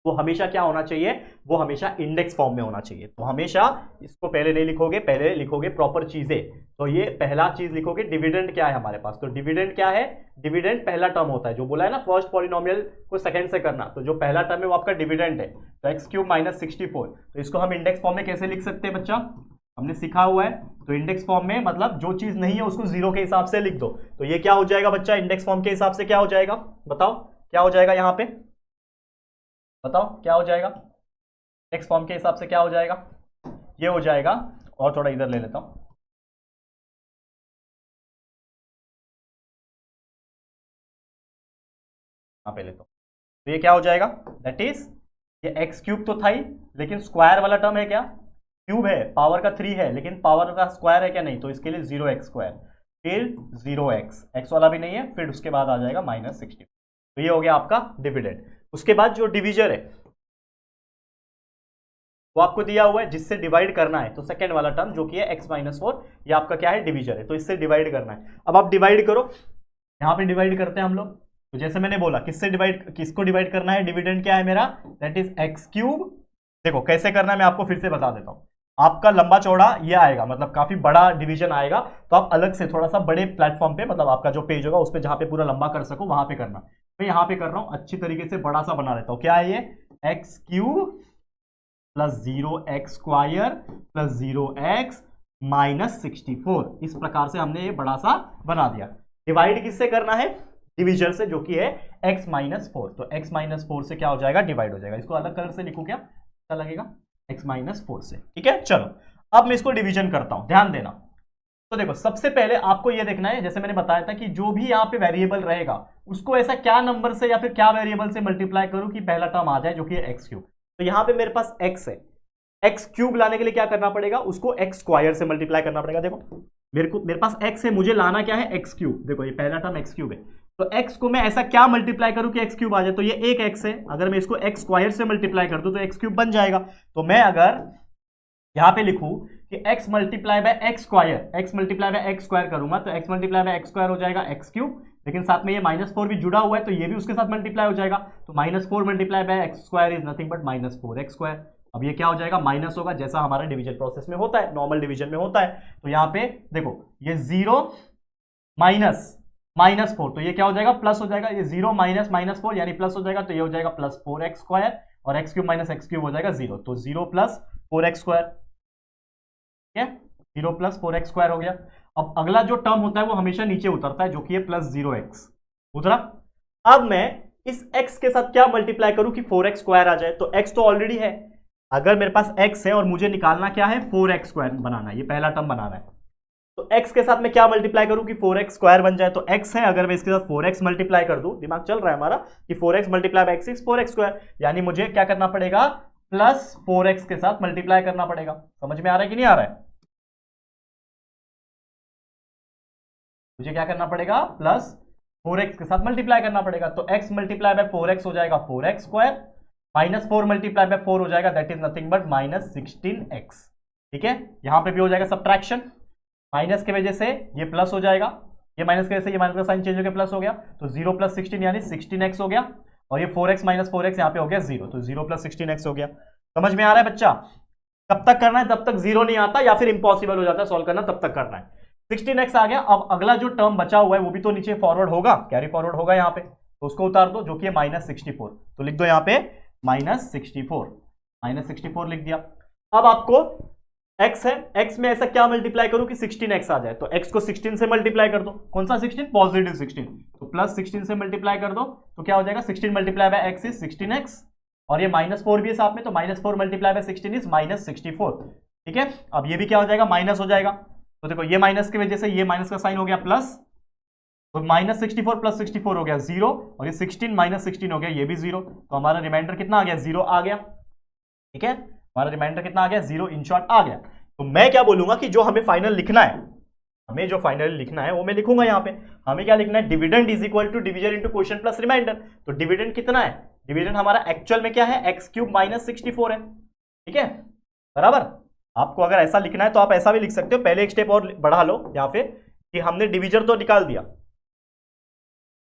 वो हमेशा क्या होना चाहिए, वो हमेशा इंडेक्स फॉर्म में होना चाहिए। तो हमेशा इसको पहले नहीं लिखोगे, पहले लिखोगे प्रॉपर चीजें। तो ये पहला चीज लिखोगे, डिविडेंड क्या है हमारे पास, तो डिविडेंड क्या है, डिविडेंड पहला टर्म होता है, जो बोला है ना फर्स्ट पॉलिनोमियल को सेकंड से करना, तो जो पहला टर्म है वो आपका डिविडेंड है, तो x³ - 64। तो इसको हम इंडेक्स फॉर्म में कैसे लिख सकते हैं बच्चा, हमने सीखा हुआ है। तो इंडेक्स फॉर्म में मतलब जो चीज नहीं है उसको 0 के हिसाब से लिख दो। तो ये क्या हो जाएगा बच्चा, इंडेक्स फॉर्म के हिसाब से क्या हो जाएगा, बताओ क्या हो जाएगा, यहाँ पे बताओ क्या हो जाएगा, इंडेक्स फॉर्म के हिसाब से क्या हो जाएगा, ये हो जाएगा, और थोड़ा इधर ले लेता हूं, यहाँ पे लेता हूँ, तो ये क्या हो जाएगा, दैट इज ये एक्स क्यूब तो था ही, लेकिन स्क्वायर वाला टर्म है क्या, क्यूब है, पावर का 3 है, लेकिन पावर का स्क्वायर है क्या, नहीं, तो इसके लिए 0x², फिर 0x, एक्स वाला भी नहीं है, फिर उसके बाद आ जाएगा -60। तो ये हो गया आपका डिविडेंड। उसके बाद जो डिविजर है वो आपको दिया हुआ है, जिससे डिवाइड करना है, तो सेकंड वाला टर्म जो कि है x-4, ये आपका क्या है, डिविजर है, तो इससे डिवाइड करना है। अब आप डिवाइड करो, यहां पे डिवाइड करते हैं हम लोग, तो जैसे मैंने बोला किसको डिवाइड करना है, डिविडेंड क्या है मेरा, दैट इज x³। देखो कैसे करना है मैं आपको फिर से बता देता हूं। आपका लंबा चौड़ा ये आएगा, मतलब काफी बड़ा डिवीजन आएगा, तो आप अलग से थोड़ा सा बड़े प्लेटफॉर्म पे, मतलब आपका जो पेज होगा उस पर जहां पे पूरा लंबा कर सको वहां पे करना। मैं यहां पे कर रहा हूं, अच्छी तरीके से बड़ा सा बना लेता हूं। क्या है ये, x³ plus 0x² plus 0x -64, इस प्रकार से हमने ये बड़ा सा बना दिया। डिवाइड किससे करना है, डिविजन से, जो कि है x-4, तो x-4 से क्या हो जाएगा, डिवाइड हो जाएगा। इसको अलग कलर से लिखूं क्या, अच्छा लगेगा, x-4 से, ठीक है। चलो अब मैं इसको डिवीजन करता हूं, ध्यान देना। तो देखो सबसे पहले आपको यह देखना है, जैसे मैंने बताया था कि जो भी यहां पे वेरिएबल रहेगा उसको ऐसा क्या नंबर से या फिर क्या वेरिएबल से मल्टीप्लाई करूं कि पहला टर्म आ जाए, जो कि है x³। तो यहां पे मेरे पास x है, x³ लाने के लिए क्या करना पड़ेगा, उसको x² से मल्टीप्लाई करना पड़ेगा। देखो मेरे पास x है, मुझे लाना क्या है, x³। देखो ये पहला टर्म x³ है, तो x को मैं ऐसा क्या मल्टीप्लाई करूं कि x³ आ जाए, तो ये एक x है, अगर मैं इसको x² से मल्टीप्लाई कर दूं तो x³ बन जाएगा। तो मैं अगर यहां पे लिखूं कि x मल्टीप्लाई बाय x² करूंगा तो x मल्टीप्लाई बाय x² हो जाएगा x³, लेकिन साथ में ये -4 भी जुड़ा हुआ है, तो ये भी उसके साथ मल्टीप्लाई हो जाएगा, तो -4 multiply bye x² is nothing but -4x²। अब ये क्या हो जाएगा, माइनस होगा, जैसा हमारा डिवीजन प्रोसेस में होता है, नॉर्मल डिवीजन में होता है। तो यहां पे देखो ये 0 -4, तो ये क्या हो जाएगा, प्लस हो जाएगा, ये 0 -4 यानी प्लस हो जाएगा, तो ये हो जाएगा +4x² और x³ -x³ हो जाएगा 0, तो 0 + 4x², ठीक है, 0 + 4x² हो गया। अब अगला जो टर्म होता है वो हमेशा नीचे उतरता है, जो कि है +0x उतरा। अब मैं इस x के साथ क्या मल्टीप्लाई करूं कि 4x² आ जाए, तो x तो ऑलरेडी है, अगर मेरे पास x है और मुझे निकालना क्या है, 4x² बनाना है, ये पहला टर्म बनाना है, तो x के साथ मैं क्या मल्टीप्लाई करूं कि 4x² बन जाए। तो x है, अगर मैं इसके साथ 4x मल्टीप्लाई कर दूं, दिमाग चल रहा है हमारा, कि 4x multiply by x is 4x², यानी मुझे क्या करना पड़ेगा, +4x के साथ मल्टीप्लाई करना पड़ेगा। समझ में आ रहा है कि नहीं आ रहा है, मुझे क्या करना पड़ेगा, +4x के साथ मल्टीप्लाई करना पड़ेगा, तो x मल्टीप्लाई बाय 4x हो जाएगा 4x², -4 मल्टीप्लाई बाय 4 हो जाएगा, that is nothing but -16x, ठीक है। यहां पे भी हो जाएगा सब्ट्रैक्शन, माइनस की वजह से ये प्लस हो जाएगा, ये माइनस की वजह से ये माइनस का साइन चेंज हो गया, प्लस हो गया, तो 0 + 16 यानी 16x हो गया, और ये 4x - 4x यहाँ पे हो गया 0, तो 0 + 16x हो गया। समझ में आ रहा है बच्चा, कब तक करना है, जब तक 0 नहीं आता या फिर इम्पॉसिबल हो जाता है सॉल्व करना, तब तक करना है। 16x आ गया। अब अगला जो टर्म बचा हुआ है वो भी तो नीचे फॉरवर्ड होगा, कैरी फॉरवर्ड होगा यहाँ पे, तो उसको उतार दो, जो कि है -64, तो लिख दो यहाँ पे -64 लिख दिया। अब आपको x है, x में ऐसा क्या मल्टीप्लाई करूं कि 16x आ जाए, तो x को 16 से मल्टीप्लाई कर दो, कौन सा 16, पॉजिटिव 16, तो +16 से मल्टीप्लाई कर दो, तो क्या हो जाएगा, 16 multiply by x is 16x, और ये -4 भी है साथ में, तो -4 मल्टीप्लाई बाय 16 इज -64, ठीक है। अब ये भी क्या हो जाएगा, माइनस हो जाएगा, तो देखो ये माइनस की वजह से ये माइनस का साइन हो गया प्लस, तो -64 + 64 हो गया 0, और ये 16 - 16 हो गया, ये भी 0, तो हमारा रिमाइंडर कितना आ गया, 0 आ गया, ठीक है, हमारा रिमाइंडर कितना आ गया, 0 इन शॉर्ट आ गया। तो मैं क्या बोलूंगा कि जो हमें फाइनल लिखना है, हमें जो फाइनल लिखना है वो मैं लिखूंगा यहाँ पे, हमें क्या लिखना है, dividend is equal to division into quotient plus remainder. तो डिविडेंड कितना है, डिविडेंड हमारा एक्चुअल में क्या है, x³ -64 है, ठीक है, बराबर। आपको अगर ऐसा लिखना है तो आप ऐसा भी लिख सकते हो, पहले एक स्टेप और बढ़ा लो यहाँ पे, कि हमने डिविजन तो निकाल दिया,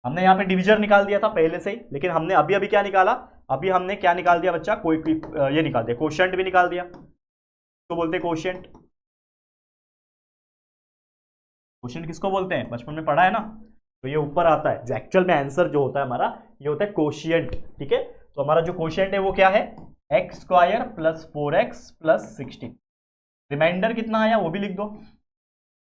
हमने यहाँ पे डिविजन निकाल दिया था पहले से ही, लेकिन हमने अभी अभी क्या निकाला, अभी हमने क्या निकाल दिया बच्चा, कोई ये निकाल दिया, क्वोशिएंट भी निकाल दिया, तो बोलते हैं क्वोशिएंट। क्वोशिएंट किसको बोलते हैं, बचपन में पढ़ा है ना, तो ये ऊपर आता है, जो एक्चुअल में आंसर जो होता है हमारा ये होता है क्वोशिएंट, ठीक है। तो हमारा जो क्वोशिएंट है वो क्या है, x² + 4x + 16, रिमाइंडर कितना आया वो भी लिख दो,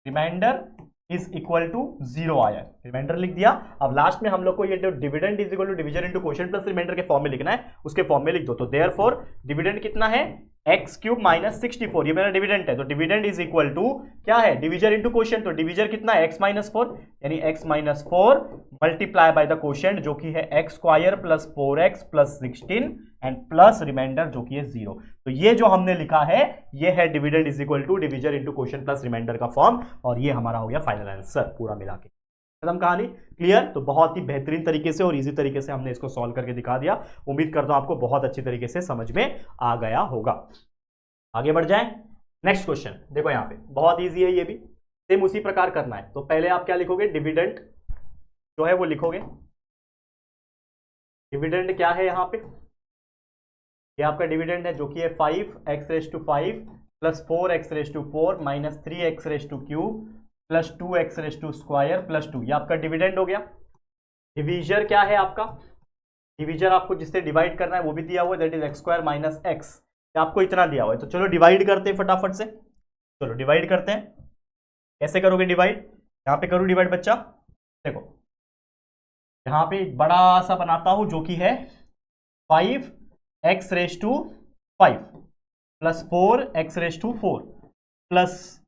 रिमाइंडर इज इक्वल टू 0 आया, रिमाइंडर लिख दिया। अब लास्ट में हम लोग को ये जो dividend is equal to division into quotient plus remainder के फॉर्म में लिखना है, उसके फॉर्म में लिख दो। तो देयरफॉर डिविडेंड कितना है, एक्स क्यूब माइनस 64, ये मेरा डिविडेंड है, तो डिविडेंड इज इक्वल टू क्या है, डिविजर इंटू क्वोशिएंट, तो डिविजर कितना है एक्स माइनस 4, यानी X minus 4 multiply by the quotient जो कि है X square plus 4x plus 16 and plus remainder जो कि है 0। तो ये जो हमने लिखा है ये है dividend is equal to divisor into quotient plus remainder का फॉर्म, और ये हमारा हो गया फाइनल आंसर पूरा मिला के। खत्म कहानी, क्लियर। तो बहुत ही बेहतरीन तरीके से और इजी तरीके से हमने इसको सॉल्व करके दिखा दिया। उम्मीद करता हूं आपको बहुत अच्छी तरीके से समझ में आ गया होगा। आगे बढ़ जाएं, नेक्स्ट क्वेश्चन देखो, यहां पे बहुत इजी है, ये भी सेम उसी प्रकार करना है। तो पहले आप क्या लिखोगे, डिविडेंड जो है वो लिखोगे। डिविडेंड क्या है यहां पे, ये आपका डिविडेंड है जो कि है 5x⁵ plus 4x⁴ minus 3x³ plus 2x² plus 2, ये आपका डिविडेंड हो गया। डिवीजर क्या है आपका, डिवीजर आपको जिससे डिवाइड करना है वो भी दिया हुआ है, that is x² minus x, आपको इतना दिया हुआ है। तो चलो डिवाइड करते हैं फटाफट से, चलो डिवाइड करते हैं। कैसे करोगे डिवाइड, यहां पे करो डिवाइड बच्चा, देखो यहां पे बड़ा सा बनाता हूं जो कि है 5x⁵ plus 4x⁴ plus,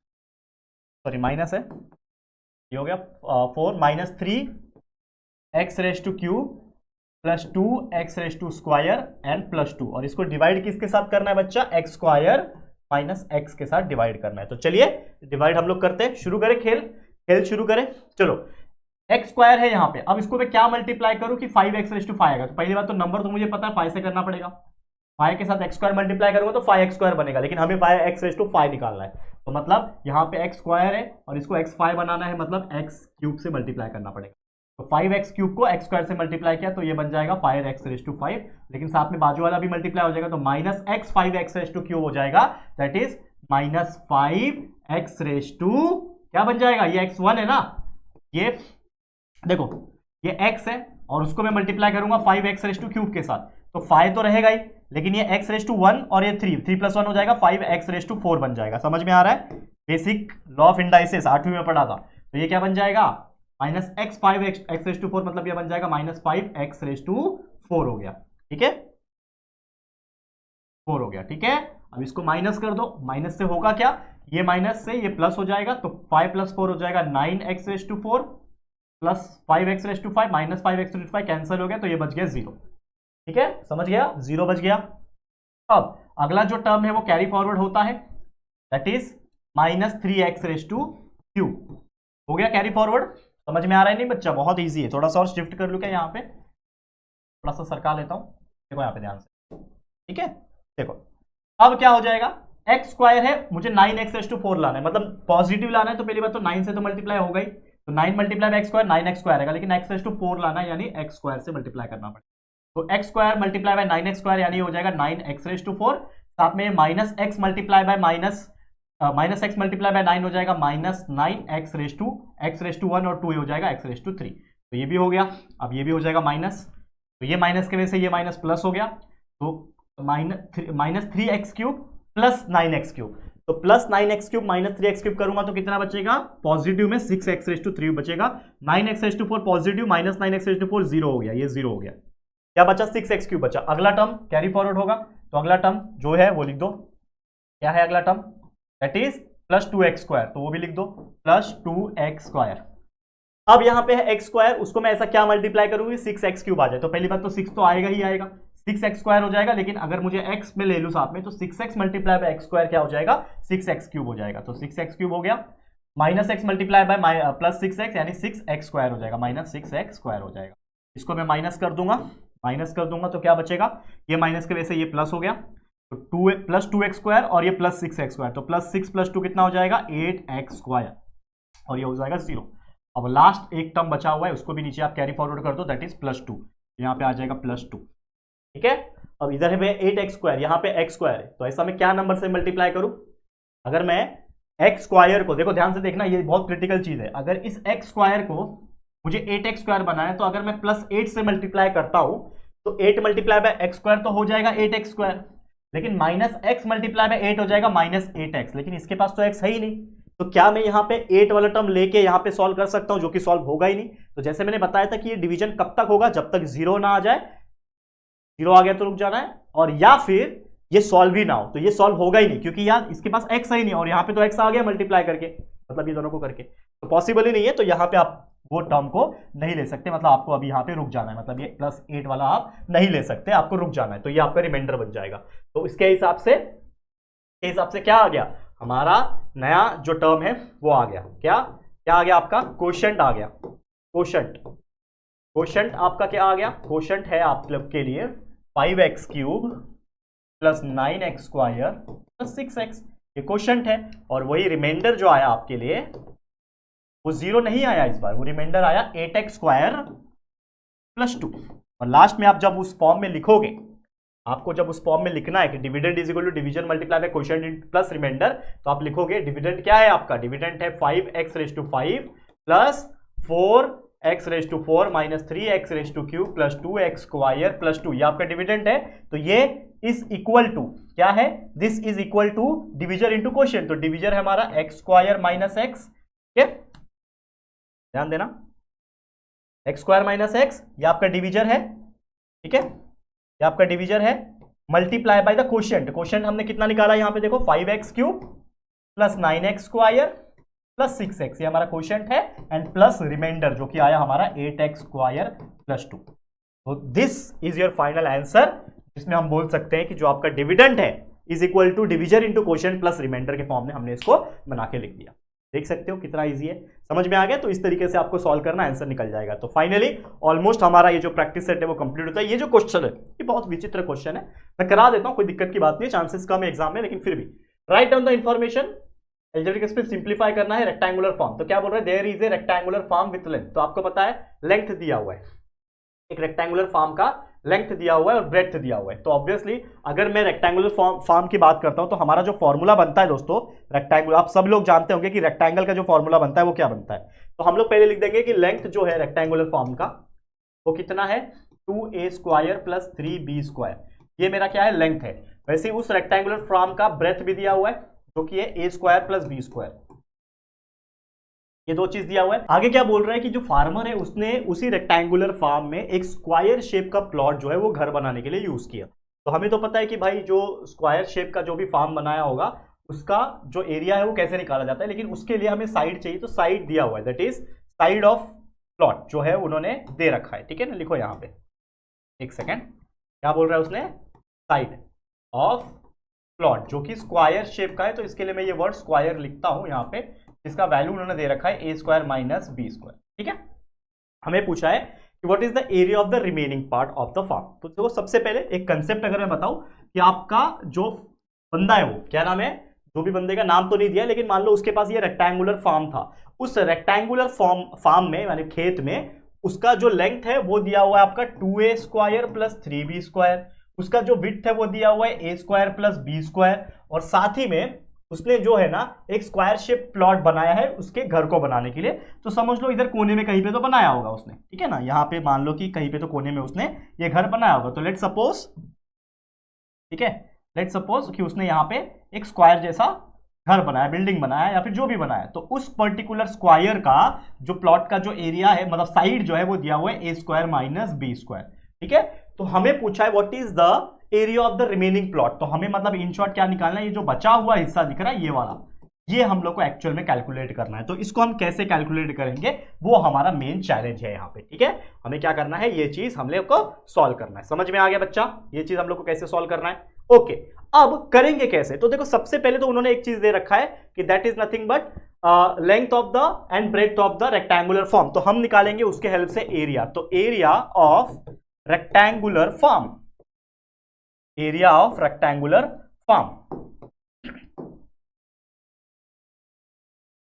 sorry minus है, ये हो गया 4 minus 3x⁵ plus 2x² and plus 2, और इसको डिवाइड किसके साथ करना है बच्चा, x² माइनस x के साथ डिवाइड करना है। तो चलिए डिवाइड हम लोग करते हैं, शुरू करें खेल शुरू करें। चलो x² है यहाँ पे, अब इसको मैं क्या मल्टीप्लाई करूं कि 5x⁵ आएगा। तो पहली बात तो नंबर तो मुझे पता है 5 से करना पड़ेगा, 5 के साथ x² मल्टीप्लाई करूंगा तो 5x² बनेगा, लेकिन हमें 5x⁵ निकालना है। तो मतलब यहाँ पे x² है और इसको x5 बनाना है, मतलब x³ से मल्टीप्लाई करना पड़ेगा। तो 5x³ को x² से मल्टीप्लाई किया तो ये बन जाएगा 5x⁵, लेकिन साथ में बाजू वाला भी मल्टीप्लाई हो जाएगा तो माइनस x 5x⁵ हो जाएगा, दैट इज माइनस 5x⁵ क्या बन जाएगा, ये x1 है ना, ये देखो ये x है और उसको मैं मल्टीप्लाई करूंगा 5x⁵ के साथ, तो 5 तो रहेगा ही, लेकिन ये x⁵1 और ये 3 प्लस 1 हो जाएगा 5x⁴ बन जाएगा। समझ में आ रहा है, बेसिक लॉ ऑफ इंडाइसिस 8वीं में पढ़ा था। तो ये क्या बन जाएगा, माइनस x 5x⁵, मतलब ये बन जाएगा माइनस 5x⁴ हो गया, ठीक है, 4 हो गया, ठीक है। अब इसको माइनस कर दो, माइनस से होगा क्या, ये माइनस से ये प्लस हो जाएगा, तो 5 प्लस 4 हो जाएगा 9x⁴ plus 5x⁵, minus 5x⁵ cancel हो गया, तो ये बच गया 0, ठीक है, समझ गया, 0 बच गया। अब अगला जो टर्म है वो कैरी फॉरवर्ड होता है, दैट इज माइनस 3x⁵ हो गया कैरी फॉरवर्ड। समझ में आ रहा है नहीं बच्चा, बहुत इजी है। थोड़ा सा और शिफ्ट कर लूं क्या, यहाँ पे थोड़ा सा सरका लेता हूं, देखो यहाँ पे ध्यान से, ठीक है। देखो अब क्या हो जाएगा, x² है, मुझे 9x⁴ लाना है, मतलब पॉजिटिव लाना है, तो पहली बात तो 9 से तो मल्टीप्लाई हो गई, तो 9 मल्टीप्लाई बाय x² 9x² आएगा, लेकिन x⁴ लाना है यानी x² से मल्टीप्लाई करना पड़ेगा। तो x² मल्टीप्लाई बाय 9x² यानी हो जाएगा 9x⁴, साथ में minus x multiply by minus x multiply by 9 हो जाएगा माइनस 9x⁵ और 2 हो जाएगा x⁵, तो ये भी हो गया। अब ये भी हो जाएगा माइनस, तो ये माइनस की वजह से ये माइनस प्लस हो गया, तो माइनस 3x³ प्लस 9x³, तो प्लस 9x³ माइनस 3x³ करूंगा तो कितना बचेगा, पॉजिटिव में 6x⁵ बचेगा, 9x⁴ पॉजिटिव माइनस 9x⁴ 0 हो गया, ये 0 हो गया, क्या बचा 6x³ बचा। अगला टर्म कैरी फॉरवर्ड होगा, तो अगला टर्म जो है वो लिख दो, क्या है अगला term, that is plus 2x², तो वो भी लिख दो प्लस 2x²। अब यहां पे है x², उसको मैं ऐसा क्या मल्टीप्लाई करूंगी, 6x³ आ जाए, तो पहली बात तो 6 तो आएगा ही आएगा, 6x² हो जाएगा, लेकिन अगर मुझे x में ले लूं साथ में तो 6x मल्टीप्लाई बाय x² क्या हो जाएगा, 6x³ हो जाएगा, तो 6x³ हो गया, minus x multiply by plus 6x यानी 6x² हो जाएगा, माइनस 6x² हो जाएगा। इसको मैं माइनस कर दूंगा तो क्या बचेगा, ये माइनस की वजह से ये प्लस हो गया, तो 2 प्लस 2x² और ये प्लस 6x², तो प्लस 6 प्लस 2 कितना हो जाएगा 8x², और ये हो जाएगा 0। अब लास्ट एक टर्म बचा हुआ है, उसको भी नीचे आप कैरी फॉरवर्ड कर दो, दैट इज प्लस 2, यहाँ पे आ जाएगा प्लस 2, ठीक है। अब इधर है 8x², यहाँ पे x² है, तो ऐसा मैं क्या नंबर से मल्टीप्लाई करूं, अगर मैं x² को, देखो ध्यान से देखना, ये बहुत क्रिटिकल चीज है, अगर इस x² को मुझे 8x² बनाना है, तो अगर मैं प्लस 8 से मल्टीप्लाई करता हूं तो 8 मल्टीप्लाई बाय x² तो हो जाएगा 8x², लेकिन माइनस x मल्टीप्लाई बाय 8 हो जाएगा माइनस 8x, लेकिन इसके पास तो x है ही नहीं, तो क्या मैं यहाँ पे 8 वाला टर्म लेके यहाँ पे सॉल्व कर सकता हूँ, जो कि सॉल्व होगा ही नहीं। तो जैसे मैंने बताया था कि ये डिवीजन कब तक होगा, जब तक 0 ना आ जाए, 0 आ गया तो रुक जाना है, और या फिर ये सॉल्व ही ना हो, तो ये सॉल्व होगा ही नहीं, क्योंकि यार इसके पास x है ही नहीं, और यहाँ पे तो x आ गया मल्टीप्लाई करके, मतलब ये दोनों को करके, तो पॉसिबल ही नहीं है। तो यहाँ पे आप वो टर्म को नहीं ले सकते, मतलब आपको अभी यहाँ पे रुक जाना है, मतलब ये +8 वाला आप नहीं ले सकते, आपको रुक जाना है। तो ये आपका रिमाइंडर बन जाएगा। तो इसके हिसाब से क्या आ गया, हमारा नया जो टर्म है वो आ गया, क्या आ गया आपका, क्वोशंट आ गया। क्वोशंट आपका क्या आ गया, क्वोशंट है आप लोग के लिए 5x³ + 9x² + 6x, ये क्वोशंट है। और वही रिमाइंडर जो आया आपके लिए वो 0 नहीं आया इस बार, वो रिमाइंडर आया 8x² + 2। और लास्ट में आप जब उस फॉर्म में लिखोगे, आपको जब उस फॉर्म में लिखना है कि dividend is equal to division multiply by quotient plus remainder, तो आप लिखोगे डिविडेंड क्या है आपका, डिविडेंड है 5x⁵ + 4x⁴ - 3x³ + 2x² + 2, ये आपका डिविडेंड है। तो ये इज इक्वल टू क्या है, this is equal to division into quotient, तो डिविजन है हमारा x² - x, ठीक है, ध्यान देना, x² - x ये आपका डिविजन है, ठीक है, ये आपका डिविजन है, multiply by the quotient. Quotient हमने कितना निकाला यहाँ पे देखो, 5x³ + 9x² + 6x, ये हमारा क्वोशंट है, एंड प्लस रिमाइंडर जो कि आया हमारा 8x² + 2। तो this is your final answer, जिसमें हम बोल सकते हैं कि जो आपका डिविडेंड है is equal to division into quotient plus remainder के फॉर्म में हमने इसको बना के लिख दिया। देख सकते हो कितना इजी है, समझ में आ गया। तो इस तरीके से आपको सॉल्व करना, आंसर निकल जाएगा। तो फाइनली ऑलमोस्ट हमारा ये जो प्रैक्टिस सेट है वो कंप्लीट होता है। ये जो क्वेश्चन है ये बहुत विचित्र क्वेश्चन है, मैं करा देता हूं, कोई दिक्कत की बात नहीं है, चांसेस कम है एग्जाम में, लेकिन फिर भी write down the information, algebraic space simplify करना है, रेक्टेंगुलर फॉर्म। तो क्या बोल रहा है, there is a rectangular form with length, तो आपको पता है लेंथ दिया हुआ है, एक रेक्टेंगुलर फॉर्म का लेंथ दिया हुआ है और ब्रेड्थ दिया हुआ है। तो ऑब्वियसली अगर मैं रेक्टेंगुलर फॉर्म की बात करता हूं तो हमारा जो फॉर्मूला बनता है दोस्तों रेक्टेंगुलर, आप सब लोग जानते होंगे कि रेक्टेंगल का जो फॉर्मूला बनता है वो क्या बनता है। तो हम लोग पहले लिख देंगे कि लेंथ जो है रेक्टेंगुलर फॉर्म का वो कितना है, 2a² + 3b², ये मेरा क्या है, लेंथ है। वैसे उस रेक्टेंगुलर फॉर्म का ब्रेथ भी दिया हुआ है जो कि है a² + b², ये दो चीज दिया हुआ है। आगे क्या बोल रहा है कि जो फार्मर है उसने उसी रेक्टेंगुलर फार्म में एक स्क्वायर शेप का प्लॉट जो है वो घर बनाने के लिए यूज किया। तो हमें तो पता है कि भाई जो स्क्वायर शेप का जो भी फार्म बनाया होगा उसका जो एरिया है वो कैसे निकाला जाता है, लेकिन उसके लिए हमें साइड चाहिए, तो साइड दिया हुआ है, that is side of plot जो है उन्होंने दे रखा है, ठीक है ना। लिखो यहाँ पे, एक सेकेंड, क्या बोल रहा है उसने, साइड ऑफ प्लॉट जो कि स्क्वायर शेप का है। तो इसके लिए मैं ये वर्ड स्क्वायर लिखता हूं यहाँ पे, इसका वैल्यू उन्होंने दे रखा है a² - b², ठीक है। हमें पूछा है कि what is the area of the remaining part of the farm. तो देखो सबसे पहले एक कंसेप्ट अगर मैं बताऊं कि आपका जो बंदा है वो क्या नाम है, जो भी बंदे का नाम तो नहीं दिया, लेकिन मान लो उसके पास ये रेक्टेंगुलर फार्म था, उस रेक्टेंगुलर फार्म में यानी खेत में उसका जो लेंथ है वो दिया हुआ है आपका 2a² + 3b², उसका जो विड्थ है वो दिया हुआ है a² + b², और साथ ही में उसने जो है ना एक स्क्वायर शेप प्लॉट बनाया है उसके घर को बनाने के लिए। तो समझ लो इधर कोने में कहीं पे तो बनाया होगा उसने, ठीक है ना, यहाँ पे मान लो कि कहीं पे तो कोने में उसने ये घर बनाया होगा। तो लेट सपोज, ठीक है, लेट सपोज कि उसने यहाँ पे एक स्क्वायर जैसा घर बनाया, बिल्डिंग बनाया या फिर जो भी बनाया, तो उस पर्टिकुलर स्क्वायर का जो प्लॉट का जो एरिया है, मतलब साइड जो है वो दिया हुआ है a² - b², ठीक है। तो हमें पूछा है what is the area of the remaining plot. तो हमें मतलब इन शॉर्ट क्या निकालना है, ये जो बचा हुआ हिस्सा दिख रहा है ये वाला, ये हम लोग को एक्चुअल में कैलकुलेट करना है। तो इसको हम कैसे कैलकुलेट करेंगे वो हमारा मेन चैलेंज है यहाँ पे, ठीक है। हमें क्या करना है, ये चीज हम लोग को सॉल्व करना है। समझ में आ गया बच्चा, ये चीज हम लोग को कैसे सॉल्व करना है। ओके, अब करेंगे कैसे। तो देखो सबसे पहले तो उन्होंने एक चीज दे रखा है कि that is nothing but length of the end breadth of the rectangular form. तो हम निकालेंगे उसके हेल्प से एरिया। तो area of rectangular form, area of rectangular form.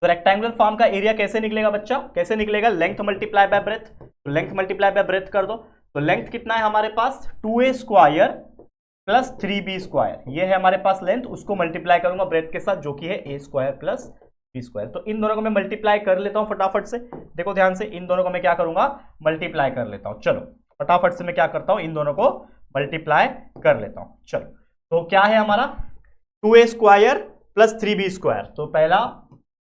तो रेक्टेंगुलर फॉर्म का एरिया कैसे निकलेगा बच्चा, कैसे निकलेगा, लेंथ मल्टीप्लाई बाय ब्रेथ। तो लेंथ मल्टीप्लाई बाय ब्रेथ कर दो। तो लेंथ कितना है हमारे पास, 2a² + 3b², ये है हमारे पास लेंथ, उसको मल्टीप्लाई करूंगा ब्रेथ के साथ जो कि है a² + b²। तो इन दोनों को मैं मल्टीप्लाई कर लेता हूं फटाफट से, देखो ध्यान से, इन दोनों को मैं क्या करूंगा, मल्टीप्लाई कर लेता हूं। चलो फटाफट से मैं क्या करता हूं, इन दोनों को मल्टीप्लाई कर लेता हूं। चलो तो क्या है हमारा, 2a² + 3b²। तो पहला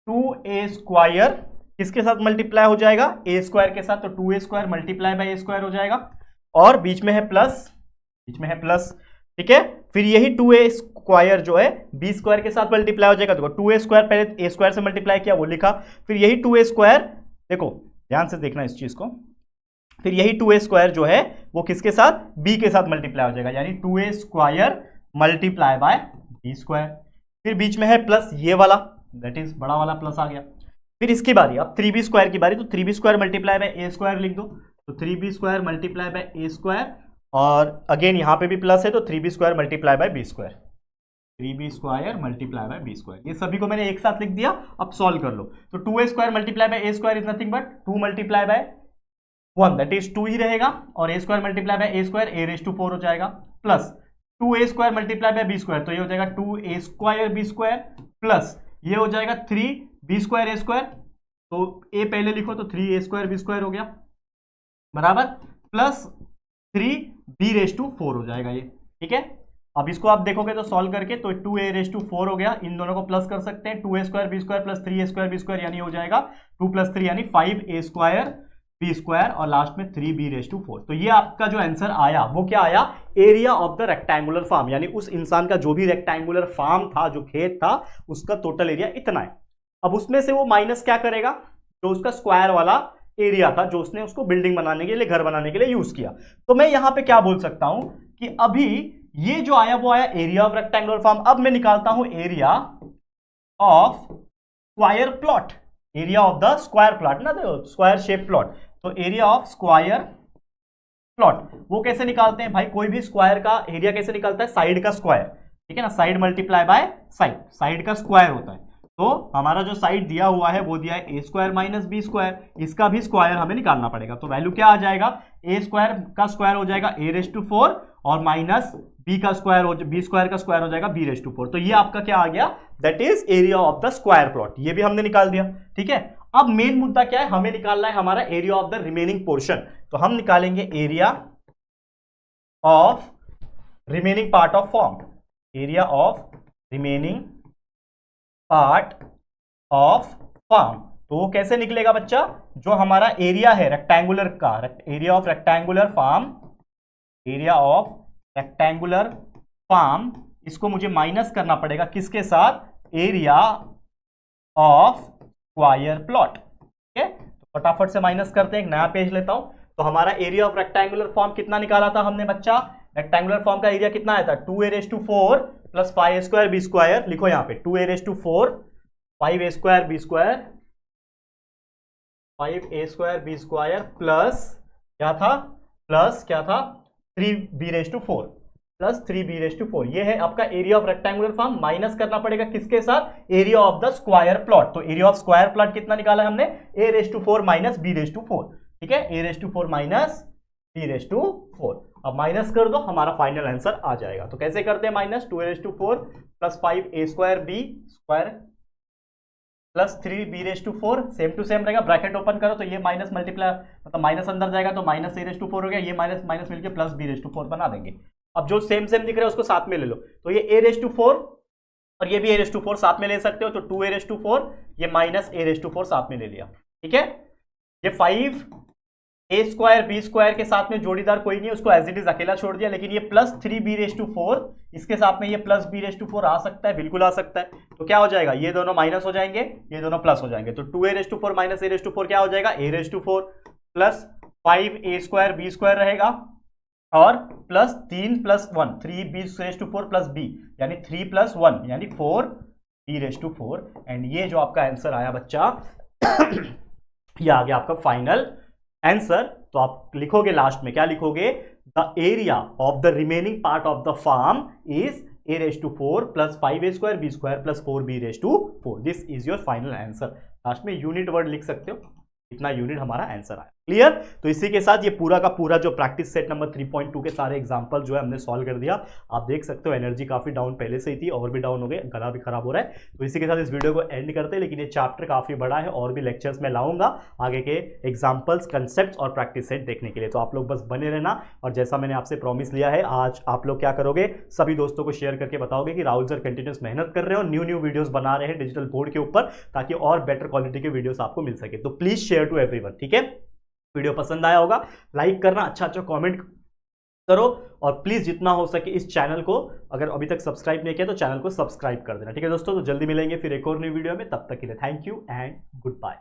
2a² किसके साथ मल्टीप्लाई हो जाएगा, a² के साथ, तो 2a² × a² हो जाएगा, और बीच में है प्लस, बीच में है प्लस, ठीक है। फिर यही 2a स्क्वायर जो है b स्क्वायर के साथ मल्टीप्लाई हो जाएगा। देखो 2a स्क्वायर पहले a स्क्वायर से मल्टीप्लाई किया वो लिखा, फिर यही 2a स्क्वायर, देखो ध्यान से देखना इस चीज को, फिर यही 2a स्क्वायर जो है वो किसके साथ, b के साथ मल्टीप्लाई हो जाएगा, यानी 2a square multiply by b square. फिर बीच में है प्लस ये वाला, दैट इज बड़ा वाला प्लस आ गया। फिर इसकी बारी, अब 3b स्क्वायर की बारी, तो 3b square multiply by a square लिख दो, तो 3b square multiply by a square, और अगेन यहां पे भी प्लस है तो 3b square multiply by b square, 3b square multiply by b square. ये सभी को मैंने एक साथ लिख दिया, अब सॉल्व कर लो। तो 2a square multiply by a square is nothing but 2 multiply by 1 that is 2 ही रहेगा, और a square multiply by a square a raise to 4 हो जाएगा, plus 2a square multiply by b square, तो ये हो जाएगा 2a square b square, plus ये हो जाएगा 3b स्क्वायर a स्क्वायर, तो a पहले लिखो तो 3a स्क्वायर b स्क्वायर हो गया बराबर, प्लस 3b रेज टू 4 हो जाएगा ये, ठीक है। अब इसको आप देखोगे तो सॉल्व करके तो 2a रेज टू 4 हो गया, इन दोनों को प्लस कर सकते हैं, 2a square b square plus 3a square b square, यानी हो जाएगा 2 प्लस 3 यानी 5a स्क्वायर b स्क्वायर, और लास्ट में 3b रेज टू 4। तो ये आपका जो आंसर आया वो क्या आया, area of the rectangular farm, यानी उस इंसान का जो भी रेक्टेंगुलर फार्म था, जो खेत था, उसका टोटल एरिया इतना है। अब उसमें से वो माइनस क्या करेगा, जो उसका स्क्वायर वाला एरिया था, जो उसने उसको बिल्डिंग बनाने के लिए, घर बनाने के लिए यूज किया। तो मैं यहां पे क्या बोल सकता हूं कि अभी ये जो आया वो आया एरिया ऑफ रेक्टेंगुलर फार्म। अब मैं निकालता हूं area of square plot, area of the square plot ना, स्क्वायर शेप प्लॉट, तो एरिया ऑफ स्क्वायर प्लॉट वो कैसे निकालते हैं भाई, कोई भी स्क्वायर का एरिया कैसे निकालता है, साइड का स्क्वायर, ठीक है ना, side multiply by side, side का स्क्वायर होता है। तो हमारा जो साइड दिया हुआ है वो दिया है ए स्क्वायर माइनस बी स्क्वायर, इसका भी स्क्वायर हमें निकालना पड़ेगा, तो वैल्यू क्या आ जाएगा, ए स्क्वायर का स्क्वायर हो जाएगा ए रेज टू 4, और माइनस बी का स्क्वायर हो, बी स्क्वायर का स्क्वायर हो जाएगा बी रेज टू 4। तो ये आपका क्या आ गया, that is area of the square plot, ये भी हमने निकाल दिया, ठीक है। अब मेन मुद्दा क्या है, हमें निकालना है हमारा area of the remaining portion, तो हम निकालेंगे area of remaining part of form, area of remaining part of form. तो वो कैसे निकलेगा बच्चा, जो हमारा एरिया है रेक्टेंगुलर का, area of rectangular farm, area of rectangular farm, इसको मुझे माइनस करना पड़ेगा किसके साथ, एरिया ऑफ स्क्वायर प्लॉट, ठीक है। तो फटाफट से माइनस करते हैं, एक नया पेज लेता हूं। तो हमारा एरिया ऑफ रेक्टेंगुलर फॉर्म कितना निकाला था हमने बच्चा, रेक्टेंगुलर फॉर्म का एरिया कितना आया था, 2a raise to 4 plus 5a square B square, लिखो यहां पे 2a raise to 4 5a square B square, 5a square B square plus क्या था, प्लस क्या था 3b raise to 4 plus 3b raise to 4, ये है आपका area of rectangular form. Minus करना पड़ेगा किसके साथ, area of the square plot, तो एरिया ऑफ स्क्वायर प्लॉट कितना निकाला है हमने, a raise to 4 minus b raise to 4, ठीक है, a raise to 4 minus b raise to 4। अब माइनस कर दो, हमारा फाइनल आंसर आ जाएगा। तो कैसे करते हैं minus, 2a raise to 4 plus 5a square b square plus 3b raise to 4, same to same रहेगा, ब्रैकेट ओपन करो तो ये माइनस मल्टीप्लाई, मतलब माइनस अंदर जाएगा तो माइनस a रेज टू 4 हो गया, ये माइनस माइनस मिलकर प्लस b रेज टू 4 बना देंगे। अब जो सेम सेम दिख रहा है उसको साथ में ले लो, तो ये a रेज टू 4 और ये भी a रेज टू 4 साथ में ले सकते हो, तो 2a रेज टू 4 ये माइनस a रेज टू 4 साथ में ले लिया, ठीक है। ये 5a स्क्वायर b स्क्वायर के साथ में जोड़ीदार कोई नहीं है, उसको एज इट इज अकेला छोड़ दिया, लेकिन ये प्लस 3b रेज टू 4 इसके साथ में ये प्लस b रेज टू 4 आ सकता है, बिल्कुल आ सकता है। तो क्या हो जाएगा, ये दोनों माइनस हो जाएंगे, ये दोनों प्लस हो जाएंगे, तो 2a raise to 4 minus a raise to 4 क्या हो जाएगा, a raise to 4 plus 5a square b square रहेगा, और plus 3 plus 1 3b raise to 4 plus b, यानी 3 प्लस 1 यानी 4b रेज टू 4। एंड ये जो आपका आंसर आया बच्चा ये आ गया आपका फाइनल आंसर। तो आप लिखोगे लास्ट में क्या लिखोगे, the area of the remaining part of the farm is a raise to 4 plus 5a square b square plus 4b raise to 4, this is your final answer. Last में unit word लिख सकते हो, इतना unit हमारा answer आया, clear. तो इसी के साथ ये पूरा का पूरा जो प्रैक्टिस सेट नंबर 3.2 के सारे एग्जांपल जो है हमने सॉल्व कर दिया। आप देख सकते हो एनर्जी काफी डाउन पहले से ही थी, और भी डाउन हो गए, गला भी खराब हो रहा है। तो इसी के साथ इस वीडियो को एंड करते हैं, लेकिन ये चैप्टर काफी बड़ा है, और भी लेक्चर्स में लाऊंगा आगे के एग्जाम्पल्स, कंसेप्ट और प्रैक्टिस सेट देखने के लिए। तो आप लोग बस बने रहना, और जैसा मैंने आपसे प्रॉमिस लिया है, आज आप लोग क्या करोगे, सभी दोस्तों को शेयर करके बताओगे कि राहुल सर कंटिन्यूस मेहनत कर रहे हो, न्यू वीडियोस बना रहे हैं डिजिटल बोर्ड के ऊपर, ताकि और बेटर क्वालिटी के वीडियोस आपको मिल सके। तो प्लीज शेयर टू एवरीवन, ठीक है। वीडियो पसंद आया होगा लाइक करना, अच्छा कमेंट करो। और प्लीज जितना हो सके इस चैनल को, अगर अभी तक सब्सक्राइब नहीं किया तो चैनल को सब्सक्राइब कर देना। ठीक है दोस्तों, तो जल्दी मिलेंगे फिर एक और नई वीडियो में, तब तक के लिए thank you and good bye.